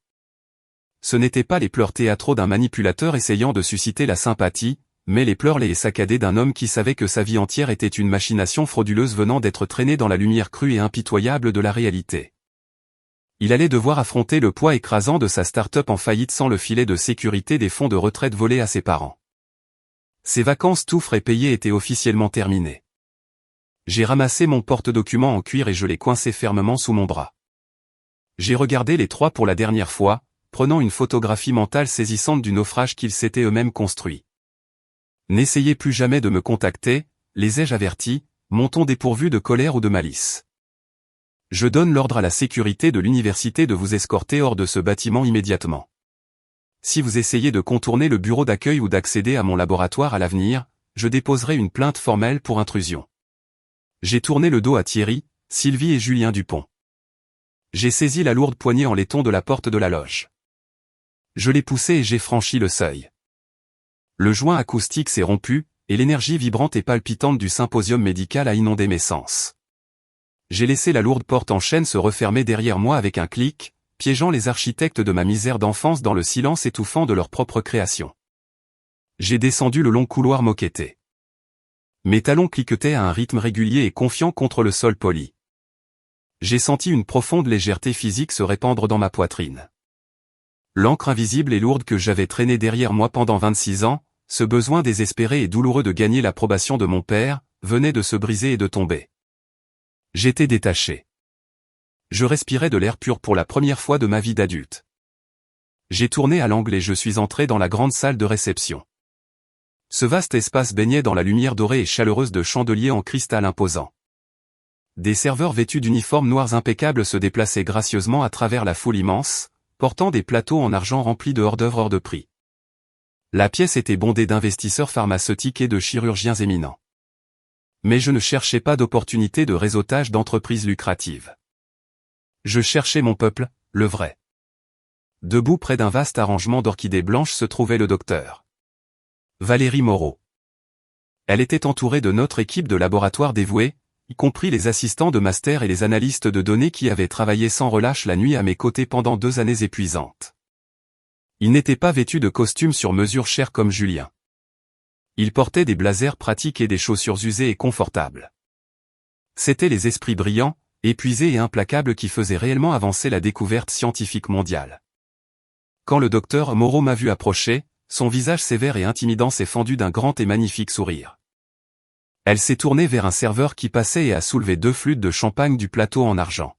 Ce n'étaient pas les pleurs théâtraux d'un manipulateur essayant de susciter la sympathie, mais les pleurs laids et saccadés d'un homme qui savait que sa vie entière était une machination frauduleuse venant d'être traînée dans la lumière crue et impitoyable de la réalité. Il allait devoir affronter le poids écrasant de sa start-up en faillite sans le filet de sécurité des fonds de retraite volés à ses parents. Ses vacances tout frais payées étaient officiellement terminées. J'ai ramassé mon porte-documents en cuir et je l'ai coincé fermement sous mon bras. J'ai regardé les trois pour la dernière fois, prenant une photographie mentale saisissante du naufrage qu'ils s'étaient eux-mêmes construit. N'essayez plus jamais de me contacter, les ai-je avertis, mon ton dépourvu de colère ou de malice. Je donne l'ordre à la sécurité de l'université de vous escorter hors de ce bâtiment immédiatement. Si vous essayez de contourner le bureau d'accueil ou d'accéder à mon laboratoire à l'avenir, je déposerai une plainte formelle pour intrusion. J'ai tourné le dos à Thierry, Sylvie et Julien Dupont. J'ai saisi la lourde poignée en laiton de la porte de la loge. Je l'ai poussée et j'ai franchi le seuil. Le joint acoustique s'est rompu, et l'énergie vibrante et palpitante du symposium médical a inondé mes sens. J'ai laissé la lourde porte en chêne se refermer derrière moi avec un clic, piégeant les architectes de ma misère d'enfance dans le silence étouffant de leur propre création. J'ai descendu le long couloir moquetté. Mes talons cliquetaient à un rythme régulier et confiant contre le sol poli. J'ai senti une profonde légèreté physique se répandre dans ma poitrine. L'encre invisible et lourde que j'avais traînée derrière moi pendant 26 ans, ce besoin désespéré et douloureux de gagner l'approbation de mon père, venait de se briser et de tomber. J'étais détaché. Je respirais de l'air pur pour la première fois de ma vie d'adulte. J'ai tourné à l'angle et je suis entré dans la grande salle de réception. Ce vaste espace baignait dans la lumière dorée et chaleureuse de chandeliers en cristal imposant. Des serveurs vêtus d'uniformes noirs impeccables se déplaçaient gracieusement à travers la foule immense, portant des plateaux en argent remplis de hors-d'œuvre hors de prix. La pièce était bondée d'investisseurs pharmaceutiques et de chirurgiens éminents. Mais je ne cherchais pas d'opportunité de réseautage d'entreprises lucratives. Je cherchais mon peuple, le vrai. Debout près d'un vaste arrangement d'orchidées blanches se trouvait le docteur Valérie Moreau. Elle était entourée de notre équipe de laboratoire dévouée, y compris les assistants de master et les analystes de données qui avaient travaillé sans relâche la nuit à mes côtés pendant 2 années épuisantes. Ils n'étaient pas vêtus de costumes sur mesure chers comme Julien. Ils portaient des blazers pratiques et des chaussures usées et confortables. C'étaient les esprits brillants, épuisés et implacables qui faisaient réellement avancer la découverte scientifique mondiale. Quand le docteur Moreau m'a vu approcher, son visage sévère et intimidant s'est fendu d'un grand et magnifique sourire. Elle s'est tournée vers un serveur qui passait et a soulevé 2 flûtes de champagne du plateau en argent.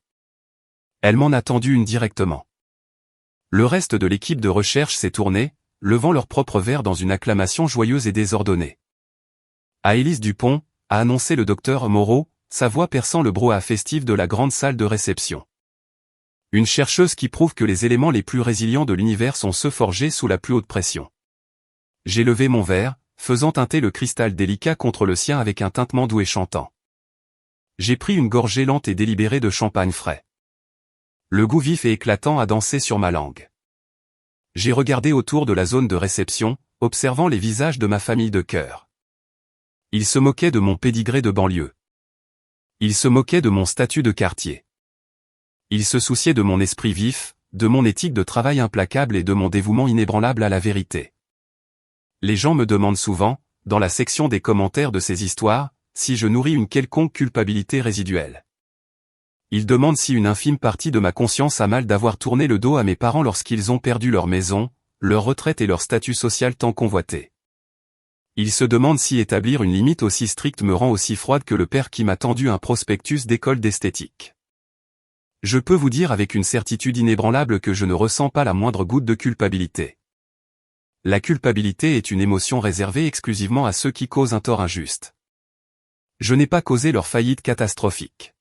Elle m'en a tendu une directement. Le reste de l'équipe de recherche s'est tourné, levant leur propre verre dans une acclamation joyeuse et désordonnée. À Élise Dupont, a annoncé le docteur Moreau, sa voix perçant le brouhaha festif de la grande salle de réception. Une chercheuse qui prouve que les éléments les plus résilients de l'univers sont ceux forgés sous la plus haute pression. J'ai levé mon verre, faisant teinter le cristal délicat contre le sien avec un tintement doux et chantant. J'ai pris une gorgée lente et délibérée de champagne frais. Le goût vif et éclatant a dansé sur ma langue. J'ai regardé autour de la zone de réception, observant les visages de ma famille de cœur. Ils se moquaient de mon pédigré de banlieue. Ils se moquaient de mon statut de quartier. Ils se souciaient de mon esprit vif, de mon éthique de travail implacable et de mon dévouement inébranlable à la vérité. Les gens me demandent souvent, dans la section des commentaires de ces histoires, si je nourris une quelconque culpabilité résiduelle. Ils demandent si une infime partie de ma conscience a mal d'avoir tourné le dos à mes parents lorsqu'ils ont perdu leur maison, leur retraite et leur statut social tant convoité. Ils se demandent si établir une limite aussi stricte me rend aussi froide que le père qui m'a tendu un prospectus d'école d'esthétique. Je peux vous dire avec une certitude inébranlable que je ne ressens pas la moindre goutte de culpabilité. La culpabilité est une émotion réservée exclusivement à ceux qui causent un tort injuste. Je n'ai pas causé leur faillite catastrophique.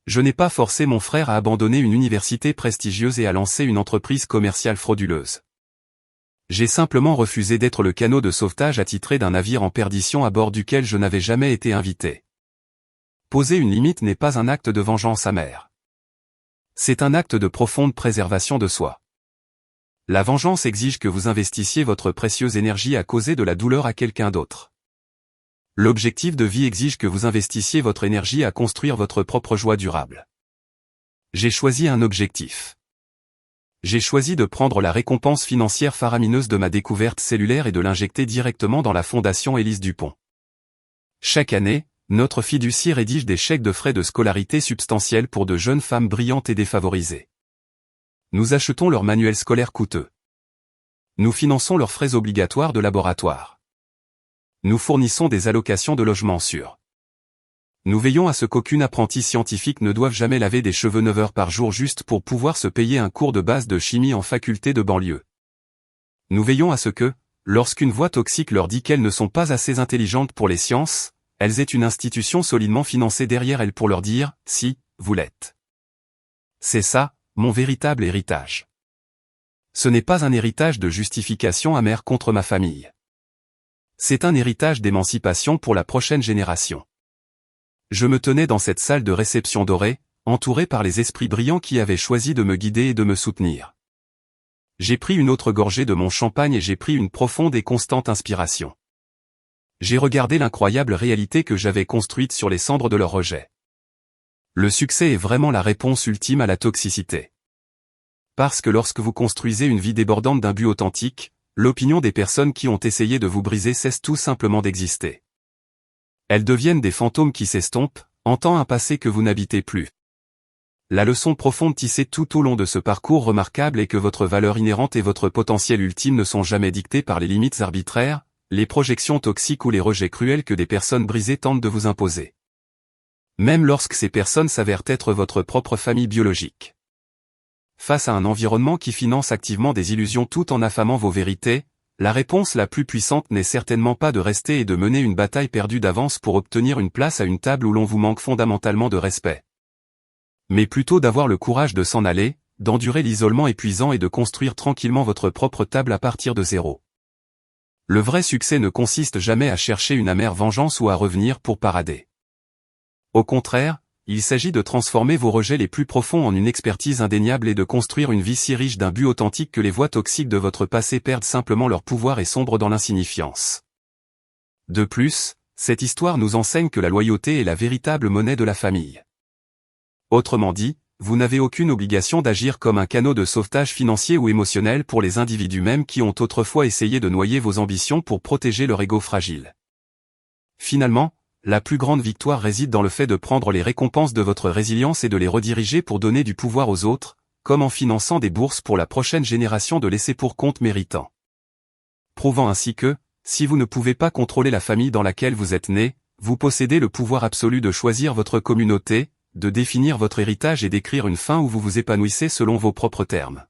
Je n'ai pas forcé mon frère à abandonner une université prestigieuse et à lancer une entreprise commerciale frauduleuse. J'ai simplement refusé d'être le canot de sauvetage attitré d'un navire en perdition à bord duquel je n'avais jamais été invité. Poser une limite n'est pas un acte de vengeance amère. C'est un acte de profonde préservation de soi. La vengeance exige que vous investissiez votre précieuse énergie à causer de la douleur à quelqu'un d'autre. L'objectif de vie exige que vous investissiez votre énergie à construire votre propre joie durable. J'ai choisi un objectif. J'ai choisi de prendre la récompense financière faramineuse de ma découverte cellulaire et de l'injecter directement dans la fondation Élise Dupont. Chaque année, notre fiducie rédige des chèques de frais de scolarité substantiels pour de jeunes femmes brillantes et défavorisées. Nous achetons leurs manuels scolaires coûteux. Nous finançons leurs frais obligatoires de laboratoire. Nous fournissons des allocations de logement sûr. Nous veillons à ce qu'aucune apprentie scientifique ne doive jamais laver des cheveux 9 heures par jour juste pour pouvoir se payer un cours de base de chimie en faculté de banlieue. Nous veillons à ce que, lorsqu'une voix toxique leur dit qu'elles ne sont pas assez intelligentes pour les sciences, elles aient une institution solidement financée derrière elles pour leur dire « si, vous l'êtes ». C'est ça, mon véritable héritage. Ce n'est pas un héritage de justification amère contre ma famille. C'est un héritage d'émancipation pour la prochaine génération. Je me tenais dans cette salle de réception dorée, entouré par les esprits brillants qui avaient choisi de me guider et de me soutenir. J'ai pris une autre gorgée de mon champagne et j'ai pris une profonde et constante inspiration. J'ai regardé l'incroyable réalité que j'avais construite sur les cendres de leur rejet. Le succès est vraiment la réponse ultime à la toxicité. Parce que lorsque vous construisez une vie débordante d'un but authentique, l'opinion des personnes qui ont essayé de vous briser cesse tout simplement d'exister. Elles deviennent des fantômes qui s'estompent, hantant un passé que vous n'habitez plus. La leçon profonde tissée tout au long de ce parcours remarquable est que votre valeur inhérente et votre potentiel ultime ne sont jamais dictés par les limites arbitraires, les projections toxiques ou les rejets cruels que des personnes brisées tentent de vous imposer. Même lorsque ces personnes s'avèrent être votre propre famille biologique. Face à un environnement qui finance activement des illusions tout en affamant vos vérités, la réponse la plus puissante n'est certainement pas de rester et de mener une bataille perdue d'avance pour obtenir une place à une table où l'on vous manque fondamentalement de respect. Mais plutôt d'avoir le courage de s'en aller, d'endurer l'isolement épuisant et de construire tranquillement votre propre table à partir de zéro. Le vrai succès ne consiste jamais à chercher une amère vengeance ou à revenir pour parader. Au contraire, il s'agit de transformer vos rejets les plus profonds en une expertise indéniable et de construire une vie si riche d'un but authentique que les voies toxiques de votre passé perdent simplement leur pouvoir et sombrent dans l'insignifiance. De plus, cette histoire nous enseigne que la loyauté est la véritable monnaie de la famille. Autrement dit, vous n'avez aucune obligation d'agir comme un canot de sauvetage financier ou émotionnel pour les individus mêmes qui ont autrefois essayé de noyer vos ambitions pour protéger leur ego fragile. Finalement, la plus grande victoire réside dans le fait de prendre les récompenses de votre résilience et de les rediriger pour donner du pouvoir aux autres, comme en finançant des bourses pour la prochaine génération de laissés-pour-compte méritants. Prouvant ainsi que, si vous ne pouvez pas contrôler la famille dans laquelle vous êtes né, vous possédez le pouvoir absolu de choisir votre communauté, de définir votre héritage et d'écrire une fin où vous vous épanouissez selon vos propres termes.